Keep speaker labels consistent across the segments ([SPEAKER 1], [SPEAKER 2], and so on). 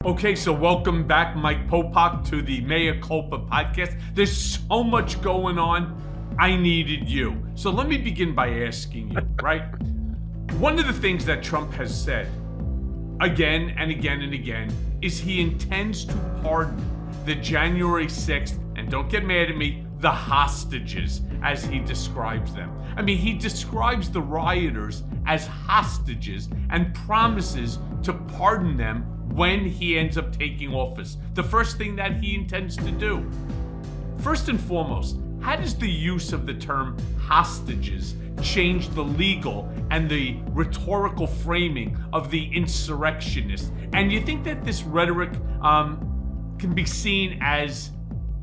[SPEAKER 1] Okay, so welcome back, Mike Popok, to the Mea Culpa podcast. There's so much going on. I needed you. So let me begin by asking you, right? One of the things that Trump has said again and again and again is he intends to pardon the January 6th, and don't get mad at me, the hostages, as he describes them. I mean, he describes the rioters as hostages and promises to pardon them when he ends up taking office. The first thing that he intends to do. First and foremost, how does the use of the term hostages change the legal and the rhetorical framing of the insurrectionists? And you think that this rhetoric can be seen as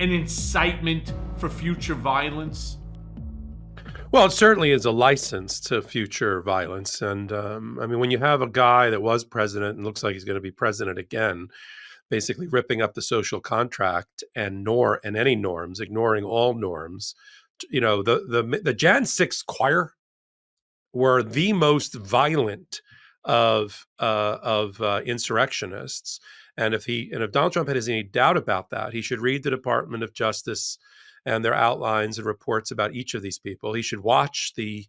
[SPEAKER 1] an incitement for future violence?
[SPEAKER 2] Well, it certainly is a license to future violence. And I mean, when you have a guy that was president and looks like he's going to be president again, basically ripping up the social contract and any norms, ignoring all norms, the Jan 6 choir were the most violent of insurrectionists. And if Donald Trump has any doubt about that, he should read the Department of Justice and their outlines and reports about each of these people. He should watch the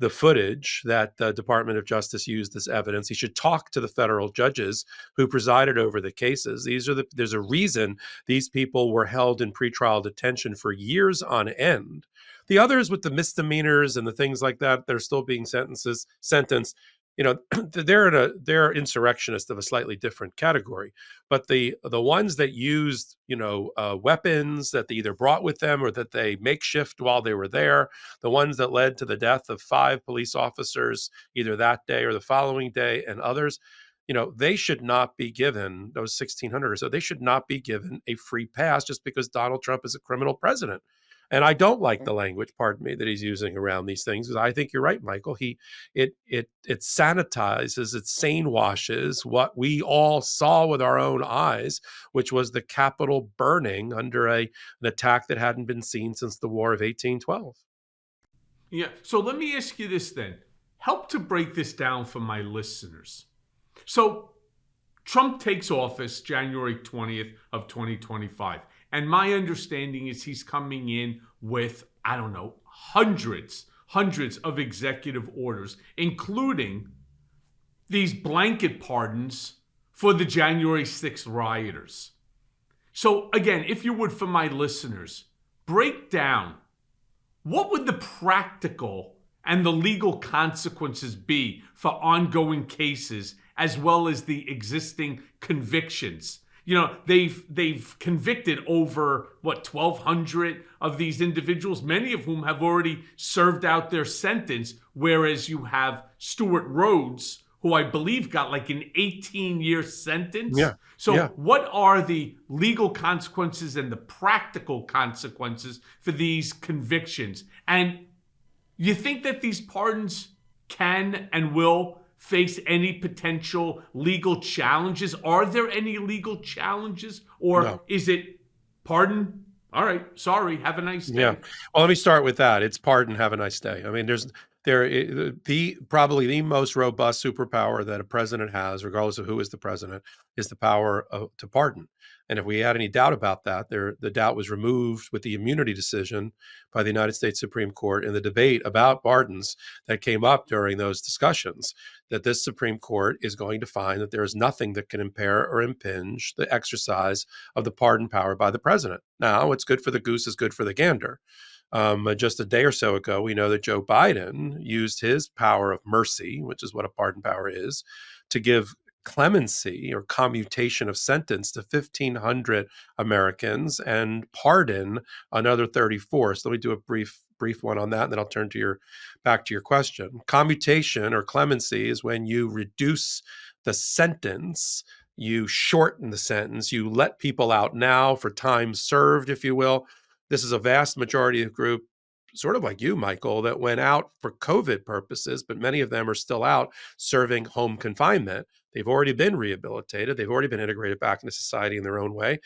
[SPEAKER 2] footage that the Department of Justice used as evidence. He should talk to the federal judges who presided over the cases. There's a reason these people were held in pretrial detention for years on end. The others with the misdemeanors and the things like that, they're still being sentenced. They're insurrectionists of a slightly different category. But the ones that used weapons that they either brought with them or that they makeshift while they were there, the ones that led to the death of 5 police officers either that day or the following day, and others, they should not be given, those 1,600 or so, they should not be given a free pass just because Donald Trump is a criminal president. And I don't like the language, pardon me, that he's using around these things. Because I think you're right, Michael. It sanitizes, it sane washes what we all saw with our own eyes, which was the Capitol burning under an attack that hadn't been seen since the War of 1812.
[SPEAKER 1] Yeah. So let me ask you this then. Help to break this down for my listeners. So Trump takes office January 20th of 2025. And my understanding is he's coming in with, I don't know, hundreds of executive orders, including these blanket pardons for the January 6th rioters. So again, if you would, for my listeners, break down what would the practical and the legal consequences be for ongoing cases as well as the existing convictions. They've convicted over 1,200 of these individuals, many of whom have already served out their sentence, whereas you have Stuart Rhodes, who I believe got like an 18-year sentence.
[SPEAKER 2] Yeah.
[SPEAKER 1] So what are the legal consequences and the practical consequences for these convictions? And you think that these pardons can and will face any potential legal challenges? Are there any legal challenges? Or is it pardon? All right, sorry, have a nice day.
[SPEAKER 2] Yeah. Well, let me start with that. It's pardon, have a nice day. I mean, probably the most robust superpower that a president has, regardless of who is the president, is the power to pardon. And if we had any doubt about that, the doubt was removed with the immunity decision by the United States Supreme Court in the debate about pardons that came up during those discussions, that this Supreme Court is going to find that there is nothing that can impair or impinge the exercise of the pardon power by the president. Now, what's good for the goose is good for the gander. Just a day or so ago, we know that Joe Biden used his power of mercy, which is what a pardon power is, to give clemency or commutation of sentence to 1,500 Americans and pardon another 34. So let me do a brief one on that, and then I'll turn back to your question. Commutation or clemency is when you reduce the sentence, you shorten the sentence, you let people out now for time served, if you will. This is a vast majority of the group, sort of like you, Michael, that went out for COVID purposes, but many of them are still out serving home confinement. They've already been rehabilitated. They've already been integrated back into society in their own way.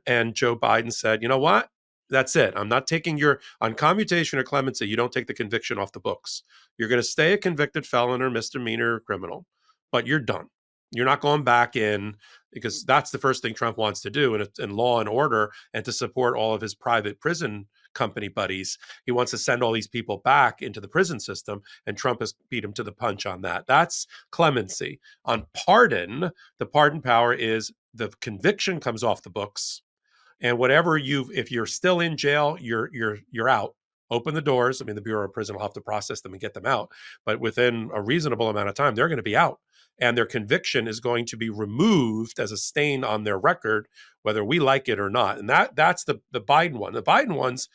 [SPEAKER 2] And Joe Biden said, you know what? That's it. I'm not taking on commutation or clemency, you don't take the conviction off the books. You're going to stay a convicted felon or misdemeanor criminal, but you're done. You're not going back in, because that's the first thing Trump wants to do in law and order, and to support all of his private prison company buddies. He wants to send all these people back into the prison system, and Trump has beat him to the punch on that. That's clemency. On pardon, the pardon power is the conviction comes off the books, and whatever if you're still in jail, you're out. Open the doors. I mean, the Bureau of Prison will have to process them and get them out, but within a reasonable amount of time, they're going to be out, and their conviction is going to be removed as a stain on their record, whether we like it or not. And that's the Biden one. The Biden ones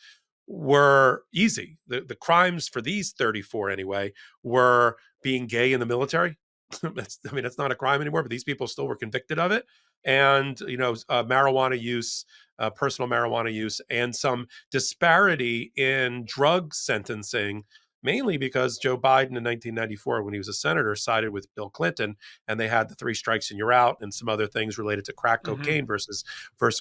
[SPEAKER 2] were easy. The crimes for these 34 anyway were being gay in the military. That's not a crime anymore, but these people still were convicted of it. And, marijuana use, personal marijuana use, and some disparity in drug sentencing, mainly because Joe Biden in 1994, when he was a senator, sided with Bill Clinton, and they had the 3 strikes and you're out, and some other things related to crack cocaine versus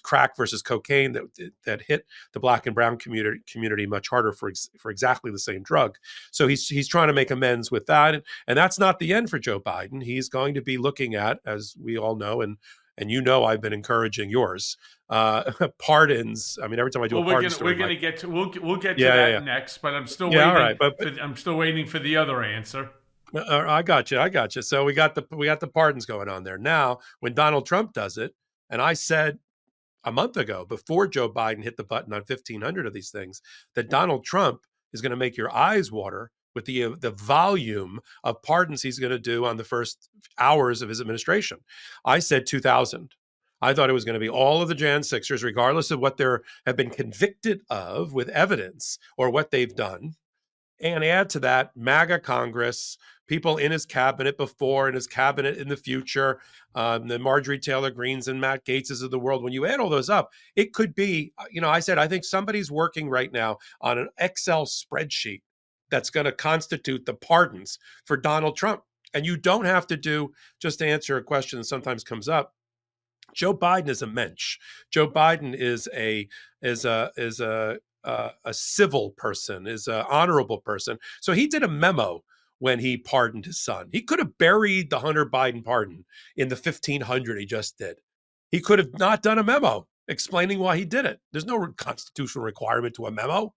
[SPEAKER 2] crack versus cocaine that hit the black and brown community much harder for exactly the same drug. So he's trying to make amends with that, and that's not the end for Joe Biden. He's going to be looking at, as we all know, and I've been encouraging yours, pardons. I mean, every time I do a pardon story,
[SPEAKER 1] we'll get to that next. But I'm still waiting.
[SPEAKER 2] Right,
[SPEAKER 1] I'm still waiting for the other answer.
[SPEAKER 2] I got you. So we got the pardons going on there now. When Donald Trump does it, and I said a month ago, before Joe Biden hit the button on 1,500 of these things, that Donald Trump is going to make your eyes water with the volume of pardons he's going to do on the first hours of his administration. I said 2,000. I thought it was going to be all of the Jan 6ers, regardless of what they have been convicted of with evidence or what they've done. And add to that MAGA Congress, people in his cabinet before, in his cabinet in the future, the Marjorie Taylor Greens and Matt Gaetzes of the world. When you add all those up, it could be, I said, I think somebody's working right now on an Excel spreadsheet that's going to constitute the pardons for Donald Trump. And you don't have to do, just to answer a question that sometimes comes up, Joe Biden is a mensch. Joe Biden is a civil person, is an honorable person. So he did a memo when he pardoned his son. He could have buried the Hunter Biden pardon in the 1,500 he just did. He could have not done a memo explaining why he did it. There's no constitutional requirement to a memo,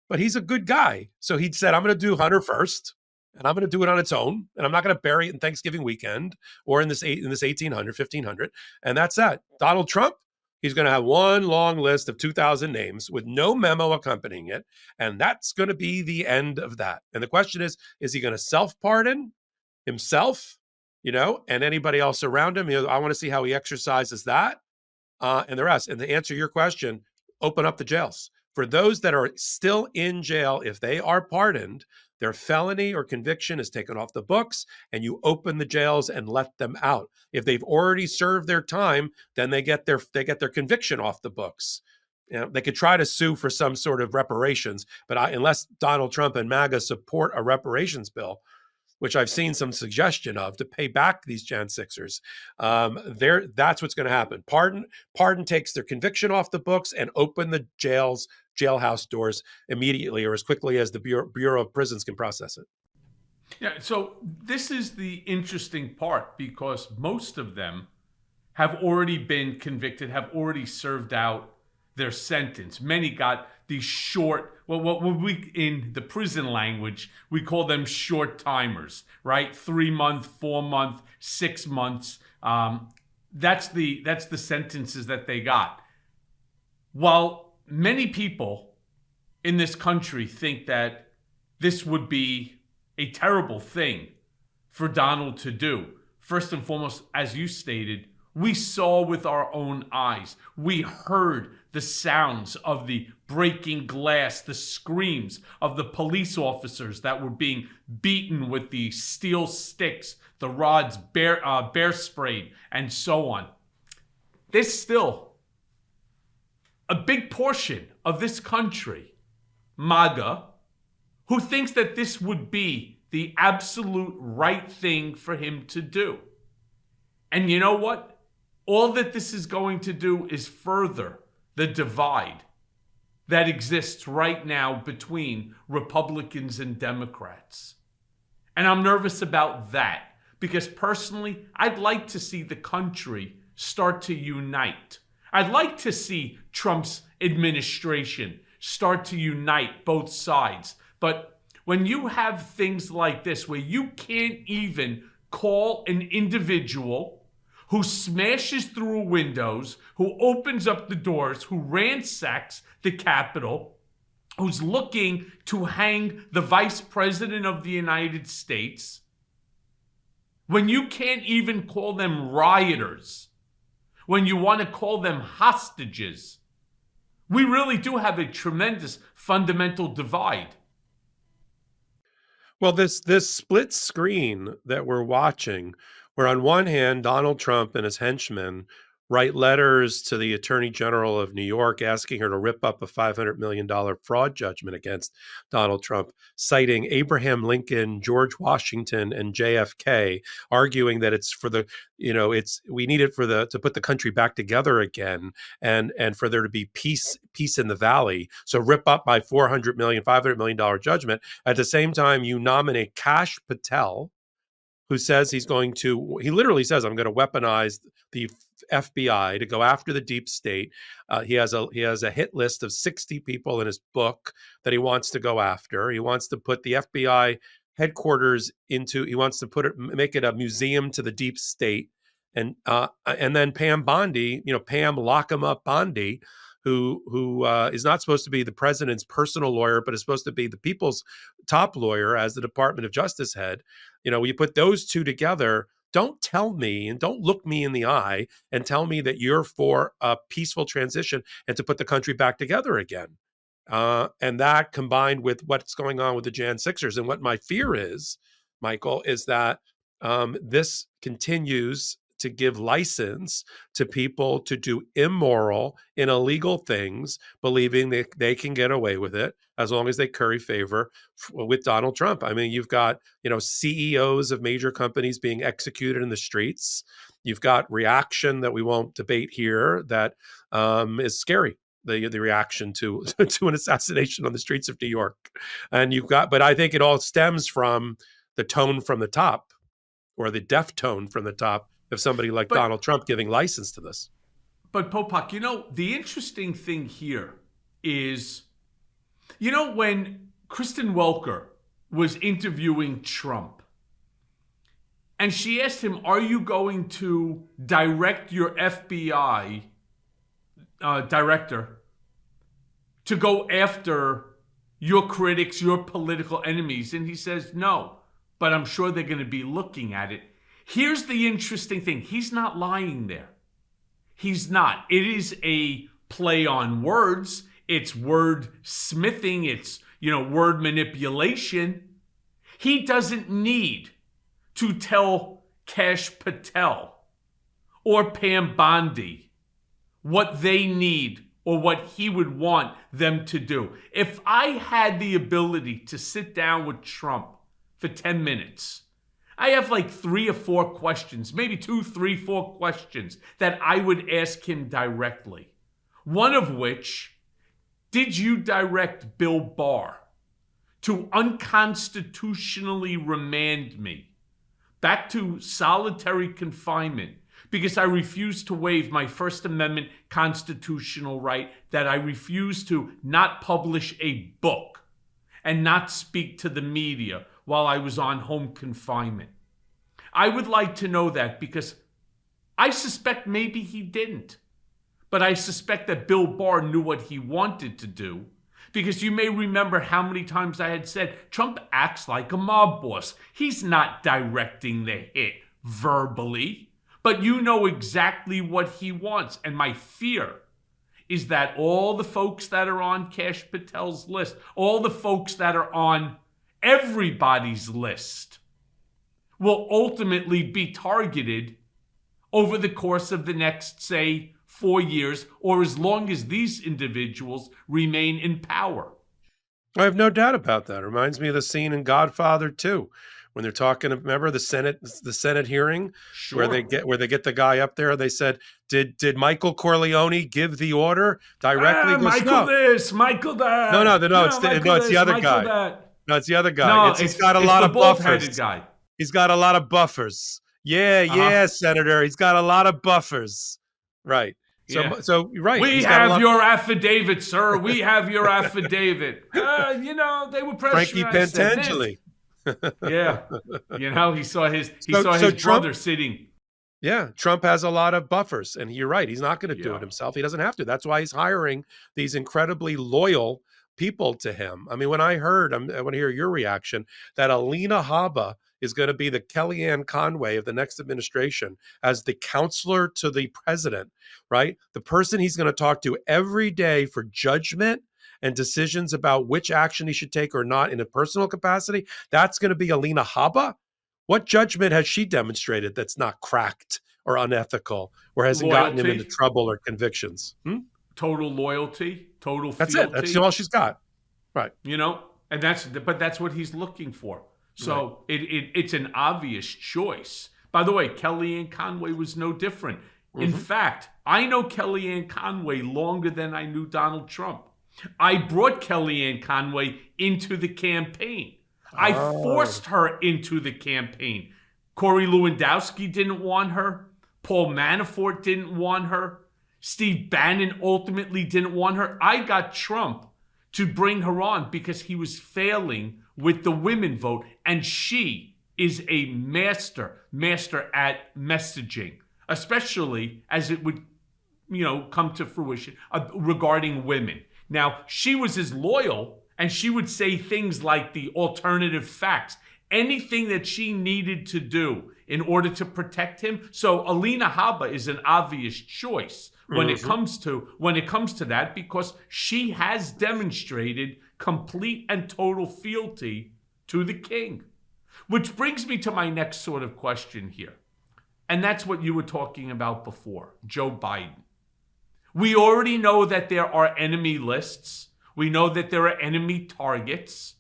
[SPEAKER 2] but he's a good guy. So he said, I'm going to do Hunter first, and I'm going to do it on its own, and I'm not going to bury it in Thanksgiving weekend or in this 1,800, 1,500, and that's that. Donald Trump, he's going to have one long list of 2,000 names with no memo accompanying it, and that's going to be the end of that. And the question is he going to self-pardon himself, and anybody else around him? I want to see how he exercises that and the rest. And to answer your question, open up the jails. For those that are still in jail, if they are pardoned, their felony or conviction is taken off the books, and you open the jails and let them out. If they've already served their time, then they get their conviction off the books. They could try to sue for some sort of reparations, but unless Donald Trump and MAGA support a reparations bill, which I've seen some suggestion of, to pay back these Jan 6ers, that's what's going to happen. Pardon takes their conviction off the books and open the jailhouse doors immediately, or as quickly as the Bureau of Prisons can process it.
[SPEAKER 1] Yeah, so this is the interesting part, because most of them have already been convicted, have already served out their sentence. Many got these short, what we, in the prison language, we call them short timers, right? 3 month, 4 month, 6 months. That's the sentences that they got. While many people in this country think that this would be a terrible thing for Donald to do, first and foremost, as you stated, we saw with our own eyes. We heard the sounds of the breaking glass, the screams of the police officers that were being beaten with the steel sticks, the rods, bear sprayed, and so on. There's still a big portion of this country, MAGA, who thinks that this would be the absolute right thing for him to do. And you know what? All that this is going to do is further the divide that exists right now between Republicans and Democrats. And I'm nervous about that, because personally, I'd like to see the country start to unite. I'd like to see Trump's administration start to unite both sides. But when you have things like this, where you can't even call an individual who smashes through windows, who opens up the doors, who ransacks the Capitol, who's looking to hang the Vice President of the United States, when you can't even call them rioters, when you want to call them hostages, we really do have a tremendous fundamental divide.
[SPEAKER 2] Well, this split screen that we're watching, where on one hand, Donald Trump and his henchmen write letters to the Attorney General of New York asking her to rip up a $500 million fraud judgment against Donald Trump, citing Abraham Lincoln, George Washington, and JFK, arguing that it's for the, we need it to put the country back together again, and for there to be peace in the valley. So rip up my $500 million judgment. At the same time, you nominate Kash Patel, who says he literally says, I'm going to weaponize the FBI to go after the deep state. He has a hit list of 60 people in his book that he wants to go after. He wants to put the FBI headquarters he wants to make it a museum to the deep state. And then Pam Bondi, Pam lock 'em up Bondi, who is not supposed to be the president's personal lawyer, but is supposed to be the people's top lawyer as the Department of Justice head. You put those two together, don't tell me and don't look me in the eye and tell me that you're for a peaceful transition and to put the country back together again. And that combined with what's going on with the Jan 6ers. And what my fear is, Michael, is that this continues to give license to people to do immoral and illegal things, believing that they can get away with it as long as they curry favor with Donald Trump. I mean, you've got, CEOs of major companies being executed in the streets. You've got reaction that we won't debate here that is scary. The reaction to an assassination on the streets of New York. And but I think it all stems from the tone from the top, or the deaf tone from the top of somebody like Donald Trump giving license to this.
[SPEAKER 1] But Popok, the interesting thing here is, when Kristen Welker was interviewing Trump, and she asked him, are you going to direct your FBI director to go after your critics, your political enemies? And he says, no, but I'm sure they're going to be looking at it. Here's the interesting thing. He's not lying there. He's not. It is a play on words. It's word smithing. It's, word manipulation. He doesn't need to tell Kash Patel or Pam Bondi what they need or what he would want them to do. If I had the ability to sit down with Trump for 10 minutes, I have like 3 or 4 questions, maybe 2, 3, 4 questions that I would ask him directly. One of which, did you direct Bill Barr to unconstitutionally remand me back to solitary confinement because I refuse to waive my First Amendment constitutional right that I refuse to not publish a book and not speak to the media while I was on home confinement? I would like to know that, because I suspect maybe he didn't. But I suspect that Bill Barr knew what he wanted to do, because you may remember how many times I had said Trump acts like a mob boss. He's not directing the hit verbally, but you know exactly what he wants. And my fear is that all the folks that are on Kash Patel's list, all the folks that are on everybody's list, will ultimately be targeted over the course of the next, say, 4 years, or as long as these individuals remain in power.
[SPEAKER 2] I have no doubt about that. It reminds me of the scene in Godfather 2, when they're talking, remember the Senate hearing?
[SPEAKER 1] Sure.
[SPEAKER 2] where they get the guy up there. They said, did Michael Corleone give the order directly?
[SPEAKER 1] Michael this, Michael that.
[SPEAKER 2] No, it's the other guy.
[SPEAKER 1] That.
[SPEAKER 2] No, it's the other guy.
[SPEAKER 1] No,
[SPEAKER 2] he's got a lot of buffers.
[SPEAKER 1] Guy.
[SPEAKER 2] He's got a lot of buffers. Yeah,
[SPEAKER 1] Uh-huh.
[SPEAKER 2] yeah, Senator. He's got a lot of buffers. Right.
[SPEAKER 1] Yeah.
[SPEAKER 2] So right.
[SPEAKER 1] We
[SPEAKER 2] He's got a
[SPEAKER 1] have
[SPEAKER 2] lot.
[SPEAKER 1] your affidavit, sir. We have your affidavit. They were
[SPEAKER 2] Frankie
[SPEAKER 1] pressuring. I said this.
[SPEAKER 2] Pentangeli.
[SPEAKER 1] Yeah. He saw
[SPEAKER 2] So
[SPEAKER 1] his
[SPEAKER 2] Trump,
[SPEAKER 1] brother sitting.
[SPEAKER 2] yeah, Trump has a lot of buffers, and you're right. He's not going to do
[SPEAKER 1] Yeah.
[SPEAKER 2] it himself. He doesn't have to. That's why he's hiring these incredibly loyal people to him. I mean, when I heard, I want to hear your reaction that Alina Habba is going to be the Kellyanne Conway of the next administration as the counselor to the president, right? The person he's going to talk to every day for judgment and decisions about which action he should take or not in a personal capacity. That's going to be Alina Habba. What judgment has she demonstrated that's not cracked or unethical or hasn't gotten him into
[SPEAKER 1] Loyalty,
[SPEAKER 2] trouble or convictions?
[SPEAKER 1] total loyalty, total
[SPEAKER 2] That's it. That's
[SPEAKER 1] fealty.
[SPEAKER 2] all she's got. Right.
[SPEAKER 1] And that's what he's looking for.
[SPEAKER 2] Right.
[SPEAKER 1] So it's an obvious choice. By the way, Kellyanne Conway was no different. In
[SPEAKER 2] Mm-hmm.
[SPEAKER 1] fact, I know Kellyanne Conway longer than I knew Donald Trump. I brought Kellyanne Conway into the campaign. I
[SPEAKER 2] Oh.
[SPEAKER 1] forced her into the campaign. Corey Lewandowski didn't want her. Paul Manafort didn't want her. Steve Bannon ultimately didn't want her. I got Trump to bring her on because he was failing with the women vote. And she is a master at messaging, especially as it would, come to fruition regarding women. Now, she was as loyal and she would say things like the alternative facts, anything that she needed to do in order to protect him. So Alina Habba is an obvious choice when it
[SPEAKER 2] Mm-hmm.
[SPEAKER 1] comes to that, because she has demonstrated complete and total fealty to the king. Which brings me to my next sort of question here. And that's what you were talking about before, Joe Biden. We already know that there are enemy lists. We know that there are enemy targets.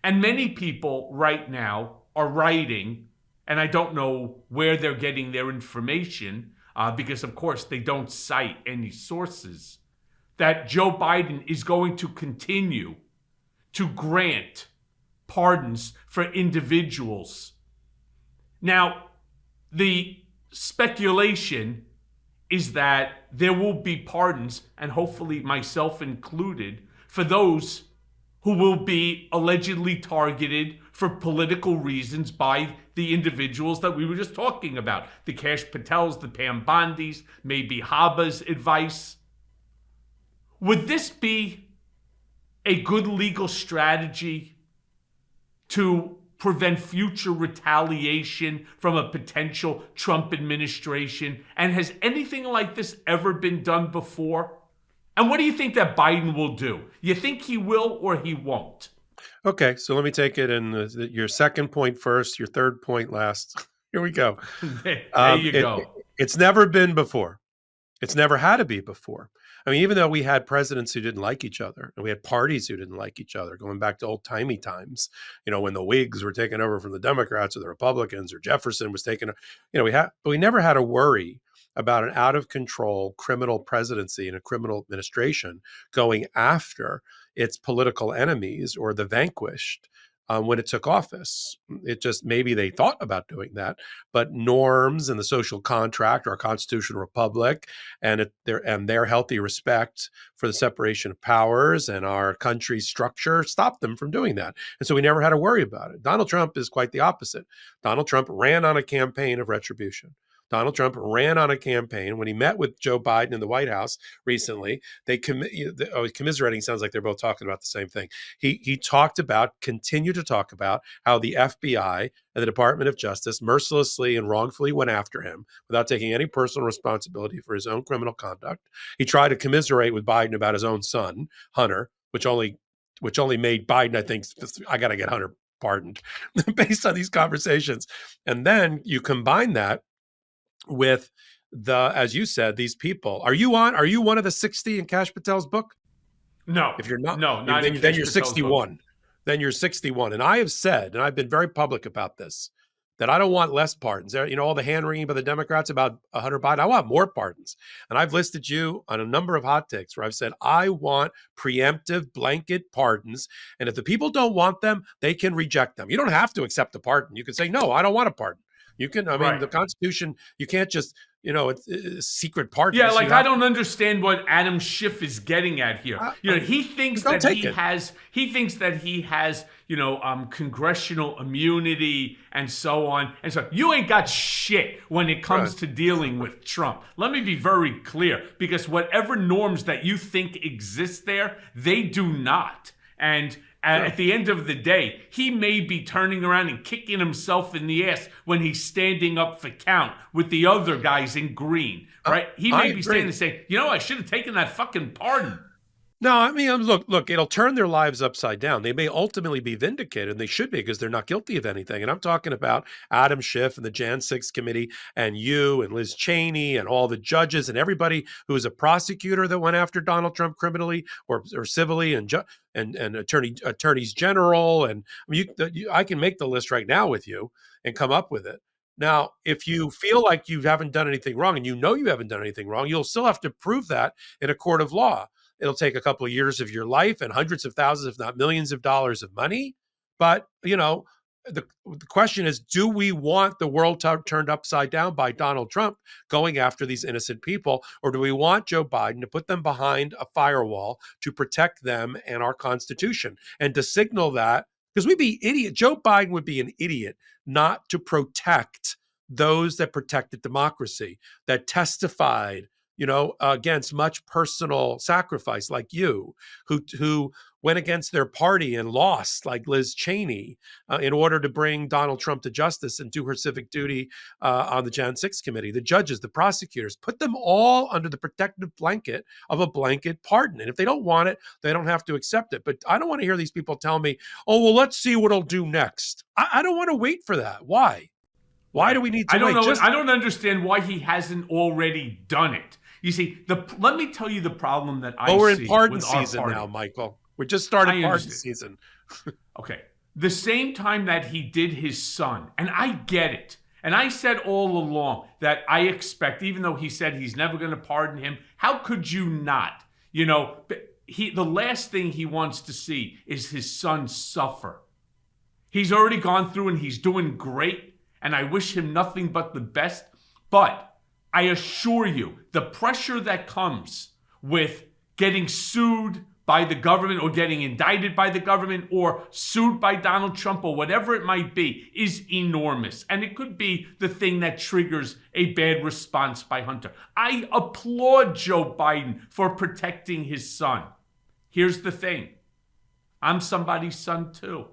[SPEAKER 1] And many people right now are writing, and I don't know where they're getting their information, because, of course, they don't cite any sources, that Joe Biden is going to continue to grant pardons for individuals. Now, the speculation is that there will be pardons, and hopefully myself included, for those who will be allegedly targeted for political reasons by the individuals that we were just talking about. The Kash Patels, the Pam Bondis, maybe Habba's advice. Would this be a good legal strategy to prevent future retaliation from a potential Trump administration? And has anything like this ever been done before? And what do you think that Biden will do? You think he will or he won't?
[SPEAKER 2] Okay, so let me take it in your second point first, your third point last. Here we go.
[SPEAKER 1] There you go.
[SPEAKER 2] It's never been before. It's never had to be before. I mean, even though we had presidents who didn't like each other, and we had parties who didn't like each other, going back to old-timey times, when the Whigs were taken over from the Democrats or the Republicans, or Jefferson was taken, but we never had to worry about an out-of-control criminal presidency and a criminal administration going after its political enemies or the vanquished when it took office. It just, maybe they thought about doing that, but norms and the social contract, our constitutional republic, and their healthy respect for the separation of powers and our country's structure stopped them from doing that. And so we never had to worry about it. Donald Trump is quite the opposite. Donald Trump ran on a campaign of retribution. Donald Trump ran on a campaign. When he met with Joe Biden in the White House recently, commiserating sounds like they're both talking about the same thing. He continued to talk about how the FBI and the Department of Justice mercilessly and wrongfully went after him without taking any personal responsibility for his own criminal conduct. He tried to commiserate with Biden about his own son, Hunter, which only made Biden, I think, I got to get Hunter pardoned based on these conversations. And then you combine that with as you said, these people. Are you one of the 60 in Kash Patel's book?
[SPEAKER 1] No.
[SPEAKER 2] If you're not,
[SPEAKER 1] No, not
[SPEAKER 2] then you're 61. Then you're 61. And I have said, and I've been very public about this, that I don't want less pardons. All the hand-wringing by the Democrats about Hunter Biden, I want more pardons. And I've listed you on a number of hot takes where I've said, I want preemptive blanket pardons. And if the people don't want them, they can reject them. You don't have to accept a pardon. You can say, no, I don't want a pardon. You can,
[SPEAKER 1] Right.
[SPEAKER 2] the Constitution, you can't just, it's secret pardons.
[SPEAKER 1] Yeah, like I don't understand what Adam Schiff is getting at here. He thinks that he has congressional immunity and so on. And so you ain't got shit when it comes to dealing with Trump. Let me be very clear, because whatever norms that you think exist there, they do not. And at the end of the day, he may be turning around and kicking himself in the ass when he's standing up for count with the other guys in green, right? He may be standing and saying, I should have taken that fucking pardon.
[SPEAKER 2] No, I mean, look, it'll turn their lives upside down. They may ultimately be vindicated, and they should be, because they're not guilty of anything. And I'm talking about Adam Schiff and the Jan 6 committee and you and Liz Cheney and all the judges and everybody who is a prosecutor that went after Donald Trump criminally or civilly, and attorneys general. And I can make the list right now with you and come up with it. Now, if you feel like you haven't done anything wrong, and you haven't done anything wrong, you'll still have to prove that in a court of law. It'll take a couple of years of your life and hundreds of thousands, if not millions of dollars of money. But, the question is, do we want the world turned upside down by Donald Trump going after these innocent people? Or do we want Joe Biden to put them behind a firewall to protect them and our Constitution, and to signal that, because we'd be idiot. Joe Biden would be an idiot not to protect those that protected democracy, that testified against much personal sacrifice, like you, who went against their party and lost, like Liz Cheney, in order to bring Donald Trump to justice and do her civic duty on the Jan 6 committee. The judges, the prosecutors, put them all under the protective blanket of a blanket pardon. And if they don't want it, they don't have to accept it. But I don't want to hear these people tell me, oh, well, let's see what he'll do next. I don't want to wait for that. Why? Why do we need to wait?
[SPEAKER 1] I don't understand why he hasn't already done it. You see, let me tell you the problem that I see.
[SPEAKER 2] We're in pardon season now, Michael. We just started pardon season.
[SPEAKER 1] Okay. The same time that he did his son, and I get it. And I said all along that I expect, even though he said he's never going to pardon him, how could you not? The last thing he wants to see is his son suffer. He's already gone through and he's doing great, and I wish him nothing but the best. But I assure you, the pressure that comes with getting sued by the government, or getting indicted by the government, or sued by Donald Trump, or whatever it might be, is enormous. And it could be the thing that triggers a bad response by Hunter. I applaud Joe Biden for protecting his son. Here's the thing. I'm somebody's son too.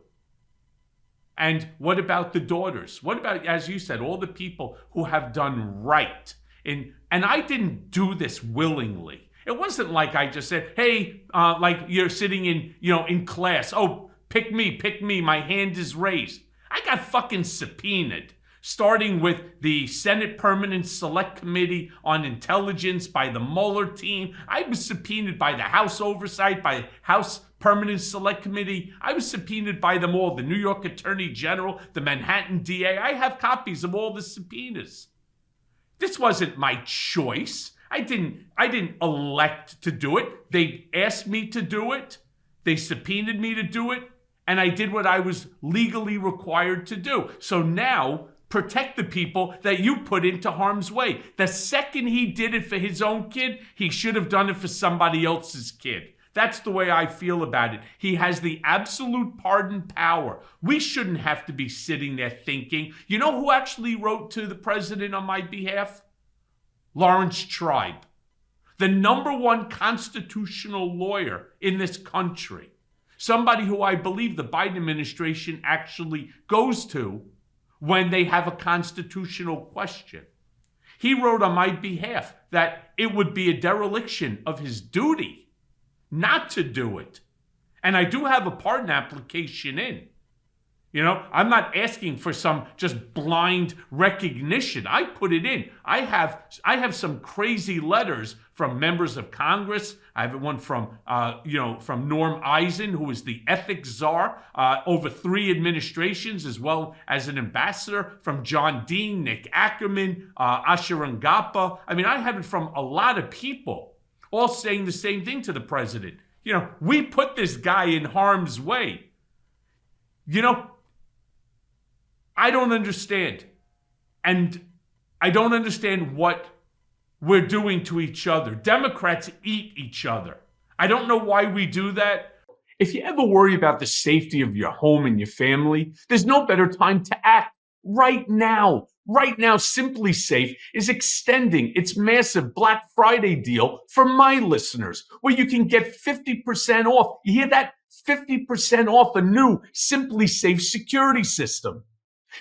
[SPEAKER 1] And what about the daughters? What about, as you said, all the people who have done right? And I didn't do this willingly. It wasn't like I just said, hey, like you're sitting in class. Oh, pick me. My hand is raised. I got fucking subpoenaed, starting with the Senate Permanent Select Committee on Intelligence, by the Mueller team. I was subpoenaed by the House Oversight, by House Permanent Select Committee. I was subpoenaed by them all, the New York Attorney General, the Manhattan DA. I have copies of all the subpoenas. This wasn't my choice. I didn't elect to do it. They asked me to do it. They subpoenaed me to do it. And I did what I was legally required to do. So now, protect the people that you put into harm's way. The second he did it for his own kid, he should have done it for somebody else's kid. That's the way I feel about it. He has the absolute pardon power. We shouldn't have to be sitting there thinking. You know who actually wrote to the president on my behalf? Lawrence Tribe, the #1 constitutional lawyer in this country. Somebody who I believe the Biden administration actually goes to when they have a constitutional question. He wrote on my behalf that it would be a dereliction of his duty not to do it. And I do have a pardon application in. I'm not asking for some just blind recognition. I put it in. I have some crazy letters from members of Congress. I have one from from Norm Eisen, who is the ethics czar over 3 administrations, as well as an ambassador, from John Dean, Nick Ackerman, Asharangappa. I mean, I have it from a lot of people, all saying the same thing to the president. We put this guy in harm's way. I don't understand. And I don't understand what we're doing to each other. Democrats eat each other. I don't know why we do that. If you ever worry about the safety of your home and your family, there's no better time to act. Right now. Right now, SimplySafe is extending its massive Black Friday deal for my listeners, where you can get 50% off. You hear that? 50% off a new SimplySafe security system.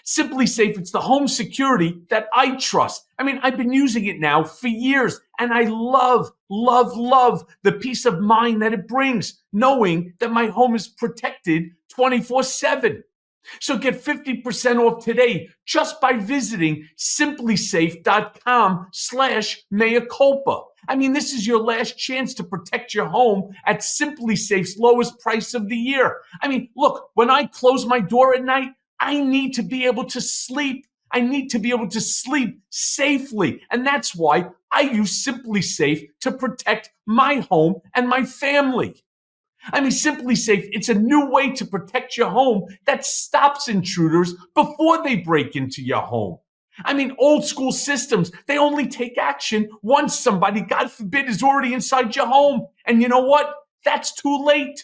[SPEAKER 1] SimplySafe, it's the home security that I trust. I mean, I've been using it now for years, and I love the peace of mind that it brings, knowing that my home is protected 24/7. So get 50% off today just by visiting simplysafe.com/mea culpa. I mean, this is your last chance to protect your home at SimplySafe's lowest price of the year. I mean, look, when I close my door at night, I need to be able to sleep. I need to be able to sleep safely. And that's why I use SimplySafe to protect my home and my family. I mean, SimplySafe, it's a new way to protect your home that stops intruders before they break into your home. I mean, old school systems, they only take action once somebody, God forbid, is already inside your home. And you know what? That's too late.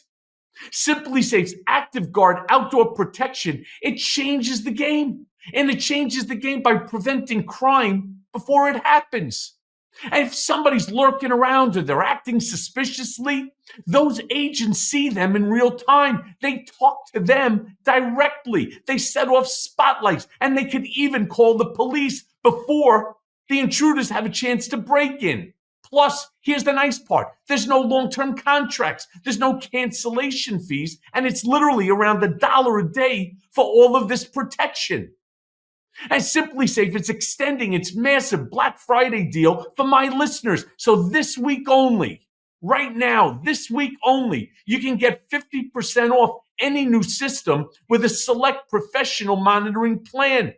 [SPEAKER 1] SimplySafe's Active Guard outdoor protection, it changes the game. And it changes the game by preventing crime before it happens. And if somebody's lurking around or they're acting suspiciously, those agents see them in real time. They talk to them directly. They set off spotlights, and they could even call the police before the intruders have a chance to break in. Plus, here's the nice part. There's no long-term contracts. There's no cancellation fees, and it's literally around $1 a day for all of this protection. And SimplySafe is extending its massive Black Friday deal for my listeners. So this week only, right now, this week only, you can get 50% off any new system with a select professional monitoring plan.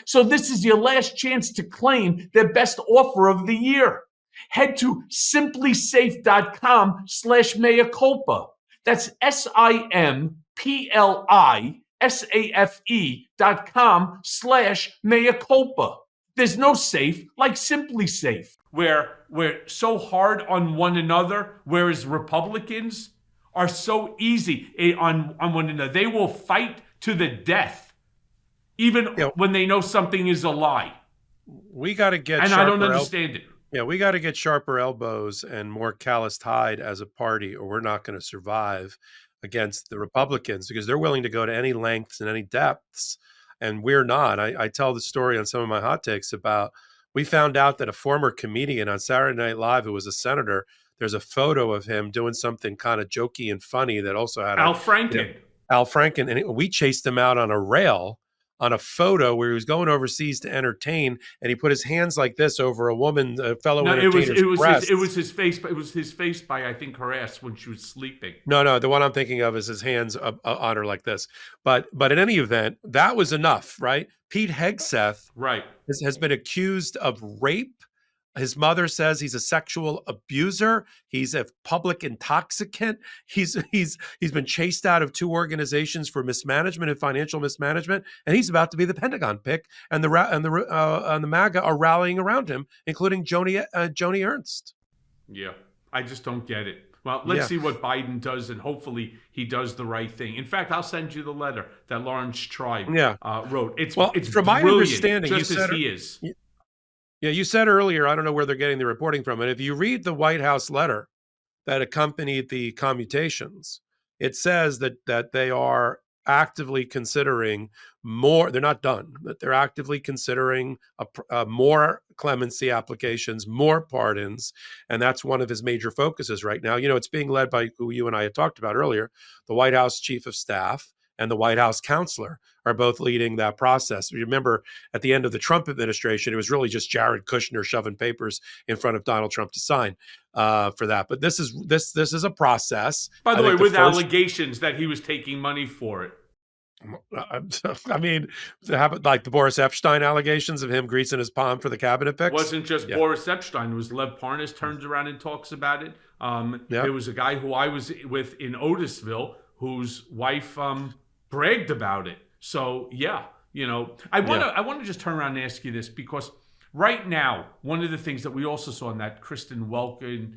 [SPEAKER 1] So this is your last chance to claim their best offer of the year. Head to simplysafe.com/mea culpa. That's SimplySafe.com/mea culpa. There's no safe like SimplySafe. Where we're so hard on one another, whereas Republicans are so easy on one another. They will fight to the death, even when they know something is a lie.
[SPEAKER 2] We got to get,
[SPEAKER 1] and I don't understand it.
[SPEAKER 2] Yeah, we got to get sharper elbows and more calloused hide as a party, or we're not going to survive against the Republicans, because they're willing to go to any lengths and any depths, and we're not. I tell the story on some of my hot takes about, we found out that a former comedian on Saturday Night Live, who was a senator, there's a photo of him doing something kind of jokey and funny that also had
[SPEAKER 1] Al Franken.
[SPEAKER 2] Al Franken, and we chased him out on a rail on a photo where he was going overseas to entertain, and he put his hands like this over a woman, a fellow entertainer's breasts.
[SPEAKER 1] It was his face, but it was his face by, I think, her ass when she was sleeping.
[SPEAKER 2] No, the one I'm thinking of is his hands on her like this. But in any event, that was enough, right? Pete Hegseth,
[SPEAKER 1] right,
[SPEAKER 2] has been accused of rape. His mother says he's a sexual abuser. He's a public intoxicant. He's been chased out of 2 organizations for mismanagement and financial mismanagement, and he's about to be the Pentagon pick. And the MAGA are rallying around him, including Joni Ernst.
[SPEAKER 1] Yeah, I just don't get it. Well, let's see what Biden does, and hopefully he does the right thing. In fact, I'll send you the letter that Lawrence Tribe wrote. It's
[SPEAKER 2] from my understanding,
[SPEAKER 1] just as he is.
[SPEAKER 2] Yeah, you said earlier, I don't know where they're getting the reporting from, and if you read the White House letter that accompanied the commutations, it says that they are actively considering more. They're not done, but they're actively considering more clemency applications, more pardons, and that's one of his major focuses right now. It's being led by who you and I had talked about earlier, the White House Chief of Staff. and the White House counselor are both leading that process. You remember at the end of the Trump administration, it was really just Jared Kushner shoving papers in front of Donald Trump to sign for that. But this is a process.
[SPEAKER 1] By the
[SPEAKER 2] I
[SPEAKER 1] way,
[SPEAKER 2] think
[SPEAKER 1] with allegations that he was taking money for it.
[SPEAKER 2] I mean, like the Boris Epstein allegations of him greasing his palm for the cabinet picks.
[SPEAKER 1] Wasn't just Boris Epstein. It was Lev Parnas turns around and talks about it. There was a guy who I was with in Otisville whose wife bragged about it. So yeah, I want to just turn around and ask you this, because right now, one of the things that we also saw in that Kristen Welken,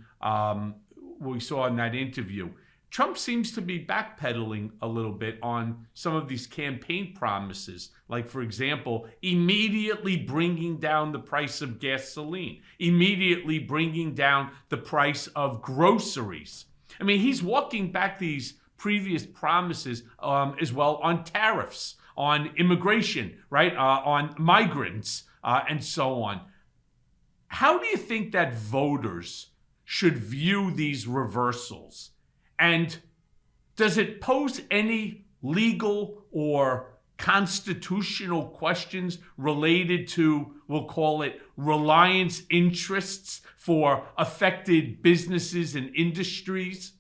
[SPEAKER 1] we saw in that interview, Trump seems to be backpedaling a little bit on some of these campaign promises. Like, for example, immediately bringing down the price of gasoline, immediately bringing down the price of groceries. I mean, he's walking back these previous promises as well on tariffs, on immigration, right? On migrants, and so on. How do you think that voters should view these reversals? And does it pose any legal or constitutional questions related to, we'll call it, reliance interests for affected businesses and industries?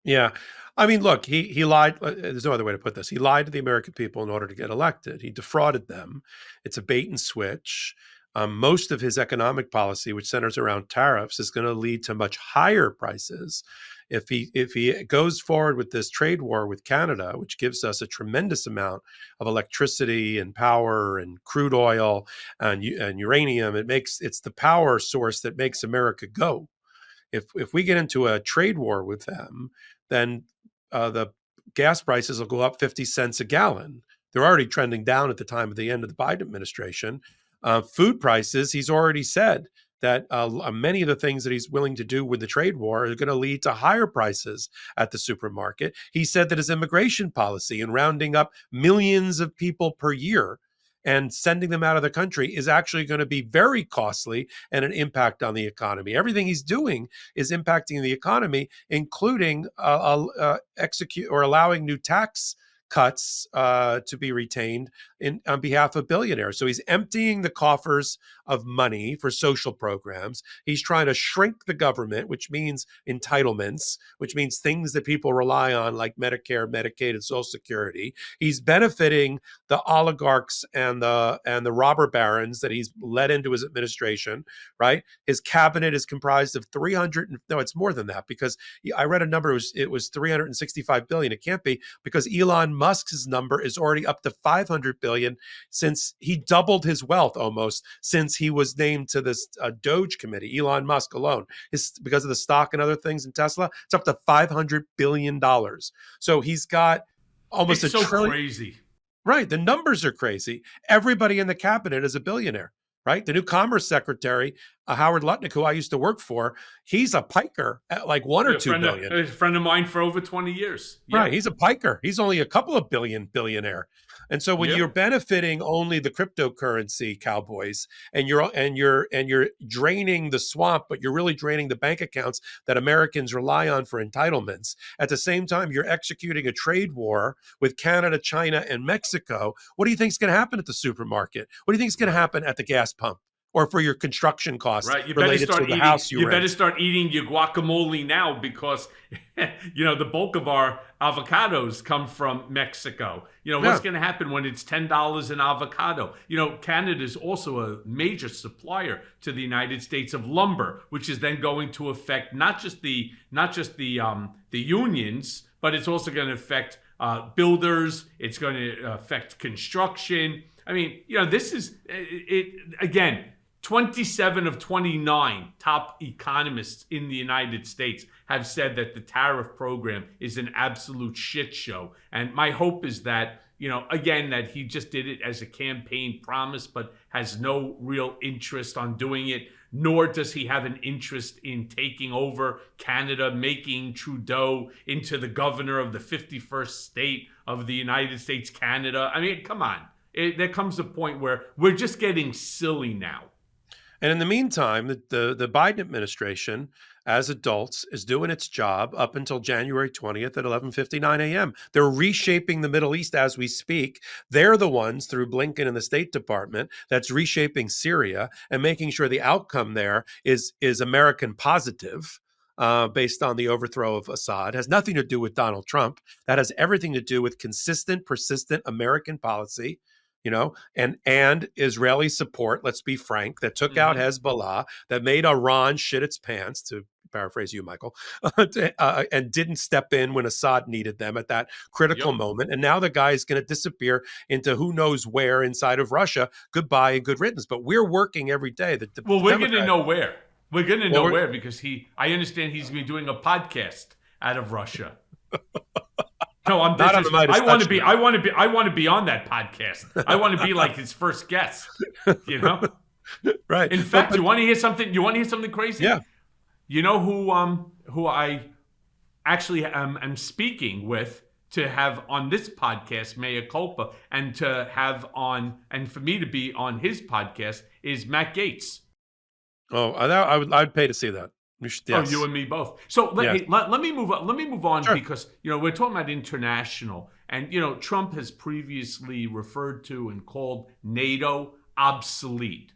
[SPEAKER 2] Yeah. I mean, look, he lied. There's no other way to put this. He lied to the American people in order to get elected. He defrauded them. It's a bait and switch. Most of his economic policy, which centers around tariffs, is going to lead to much higher prices. If he goes forward with this trade war with Canada, which gives us a tremendous amount of electricity and power and crude oil and uranium, it's the power source that makes America go. If we get into a trade war with them, then the gas prices will go up 50 cents a gallon. They're already trending down at the time of the end of the Biden administration. Food prices, he's already said that many of the things that he's willing to do with the trade war are going to lead to higher prices at the supermarket. He said that his immigration policy and rounding up millions of people per year and sending them out of the country is actually going to be very costly and an impact on the economy. Everything he's doing is impacting the economy, including execute or allowing new tax cuts to be retained on behalf of billionaires. So he's emptying the coffers of money for social programs. He's trying to shrink the government, which means entitlements, which means things that people rely on like Medicare, Medicaid, and Social Security. He's benefiting the oligarchs and the robber barons that he's led into his administration, right? His cabinet is comprised of 300, no, it's more than that, because I read a number, it was 365 billion. It can't be, because Elon Musk's number is already up to 500 billion since he doubled his wealth almost since he was named to this Doge committee. Elon Musk alone, because of the stock and other things in Tesla, it's up to $500 billion. So he's got almost
[SPEAKER 1] it's
[SPEAKER 2] a
[SPEAKER 1] so
[SPEAKER 2] trillion.
[SPEAKER 1] Crazy.
[SPEAKER 2] Right. The numbers are crazy. Everybody in the cabinet is a billionaire, right? The new Commerce Secretary, Howard Lutnick, who I used to work for, he's a piker at like $1 or $2 billion.
[SPEAKER 1] A friend of mine for over 20 years.
[SPEAKER 2] Yeah. Right. He's a piker. He's only a couple of billionaire. And so when you're benefiting only the cryptocurrency cowboys and you're draining the swamp, but you're really draining the bank accounts that Americans rely on for entitlements, at the same time you're executing a trade war with Canada, China, and Mexico, what do you think is going to happen at the supermarket? What do you think is going to happen at the gas pump? Or for your construction costs,
[SPEAKER 1] right? You
[SPEAKER 2] related to the house you rent.
[SPEAKER 1] better start eating your guacamole now, because the bulk of our avocados come from Mexico. What's going to happen when it's $10 an avocado? Canada is also a major supplier to the United States of lumber, which is then going to affect not just the unions, but it's also going to affect builders. It's going to affect construction. I mean, this is it again. 27 of 29 top economists in the United States have said that the tariff program is an absolute shit show. And my hope is that, again, that he just did it as a campaign promise, but has no real interest on doing it, nor does he have an interest in taking over Canada, making Trudeau into the governor of the 51st state of the United States, Canada. I mean, come on. There comes a point where we're just getting silly now.
[SPEAKER 2] And in the meantime, the Biden administration, as adults, is doing its job up until January 20th at 11:59 a.m. They're reshaping the Middle East as we speak. They're the ones, through Blinken and the State Department, that's reshaping Syria and making sure the outcome there is American positive. Based on the overthrow of Assad, has nothing to do with Donald Trump. That has everything to do with consistent, persistent American policy, and Israeli support, let's be frank, that took out Hezbollah, that made Iran shit its pants, to paraphrase you, Michael, and didn't step in when Assad needed them at that critical moment. And now the guy is going to disappear into who knows where inside of Russia. Goodbye and good riddance. But we're working every day.
[SPEAKER 1] We're going to know where. We're going to know where, because I understand he's been doing a podcast out of Russia. No, I want to be on that podcast. I want to be like his first guest.
[SPEAKER 2] Right.
[SPEAKER 1] In fact, you want to hear something? You want to hear something crazy?
[SPEAKER 2] Yeah.
[SPEAKER 1] You know who I actually am speaking with to have on this podcast, Mea Culpa, and to have on, and for me to be on his podcast, is Matt Gaetz.
[SPEAKER 2] Oh, I'd pay to see that. Yes.
[SPEAKER 1] Oh, you and me both. So let me move on. Let me move on, sure. Because we're talking about international, and Trump has previously referred to and called NATO obsolete,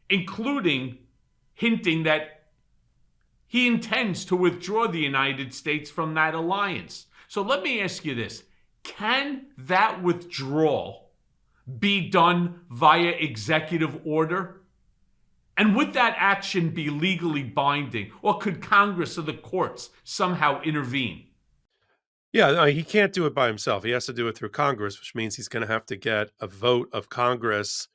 [SPEAKER 1] including hinting that he intends to withdraw the United States from that alliance. So let me ask you this: can that withdrawal be done via executive order? And would that action be legally binding, or could Congress or the courts somehow intervene?
[SPEAKER 2] Yeah, no, he can't do it by himself. He has to do it through Congress, which means he's going to have to get a vote of Congress.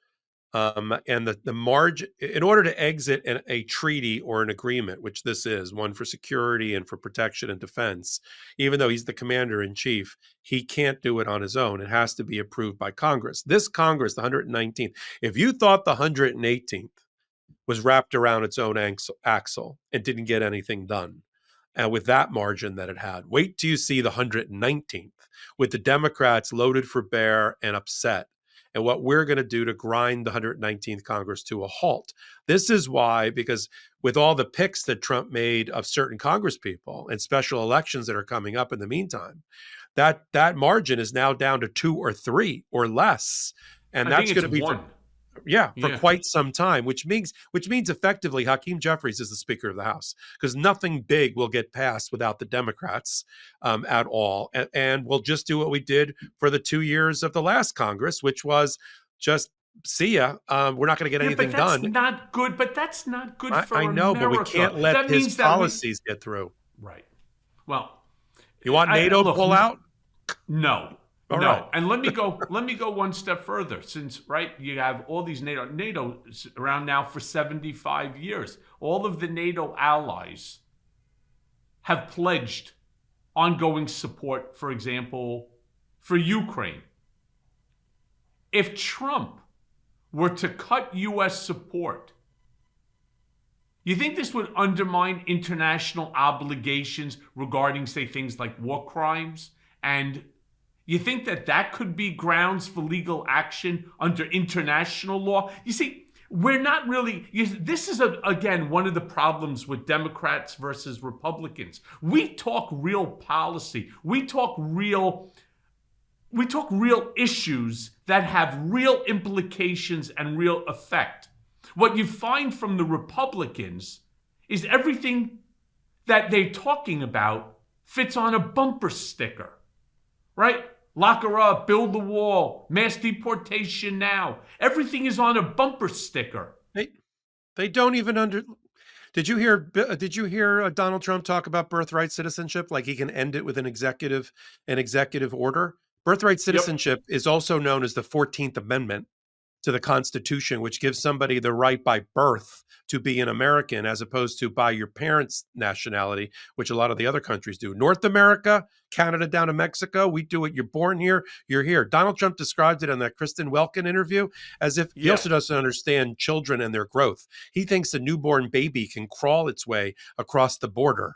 [SPEAKER 2] And the margin, in order to exit a treaty or an agreement, which this is, one for security and for protection and defense, even though he's the commander in chief, he can't do it on his own. It has to be approved by Congress. This Congress, the 119th, if you thought the 118th was wrapped around its own axle and didn't get anything done, and with that margin that it had, wait till you see the 119th with the Democrats loaded for bear and upset, and what we're going to do to grind the 119th Congress to a halt. This is why, because with all the picks that Trump made of certain Congress people and special elections that are coming up in the meantime, that margin is now down to 2 or 3 or less, and that's going to be
[SPEAKER 1] one.
[SPEAKER 2] For quite some time, which means effectively Hakeem Jeffries is the Speaker of the House, because nothing big will get passed without the Democrats at all. And we'll just do what we did for the 2 years of the last Congress, which was just see ya. We're not going to get anything done.
[SPEAKER 1] Not good, but that's not good for
[SPEAKER 2] I know,
[SPEAKER 1] America.
[SPEAKER 2] but we can't let his policies get through.
[SPEAKER 1] Right. Well,
[SPEAKER 2] you want NATO to pull out?
[SPEAKER 1] No.
[SPEAKER 2] All
[SPEAKER 1] no,
[SPEAKER 2] right.
[SPEAKER 1] And let me go one step further. Since you have all these NATO's around now for 75 years. All of the NATO allies have pledged ongoing support, for example, for Ukraine. If Trump were to cut U.S. support, you think this would undermine international obligations regarding, say, things like war crimes? And you think that could be grounds for legal action under international law? You see, we're not really, this is, again, one of the problems with Democrats versus Republicans. We talk real policy. We talk real issues that have real implications and real effect. What you find from the Republicans is everything that they're talking about fits on a bumper sticker, right? Lock her up, build the wall, mass deportation now. Everything is on a bumper sticker.
[SPEAKER 2] They don't even Did you hear Donald Trump talk about birthright citizenship? Like he can end it with an executive order. Birthright citizenship is also known as the 14th Amendment to the Constitution, which gives somebody the right by birth to be an American as opposed to by your parents' nationality, which a lot of the other countries do. North America, Canada down to Mexico, we do it. You're born here, you're here. Donald Trump described it in that Kristen Welken interview as if he also doesn't understand children and their growth. He thinks a newborn baby can crawl its way across the border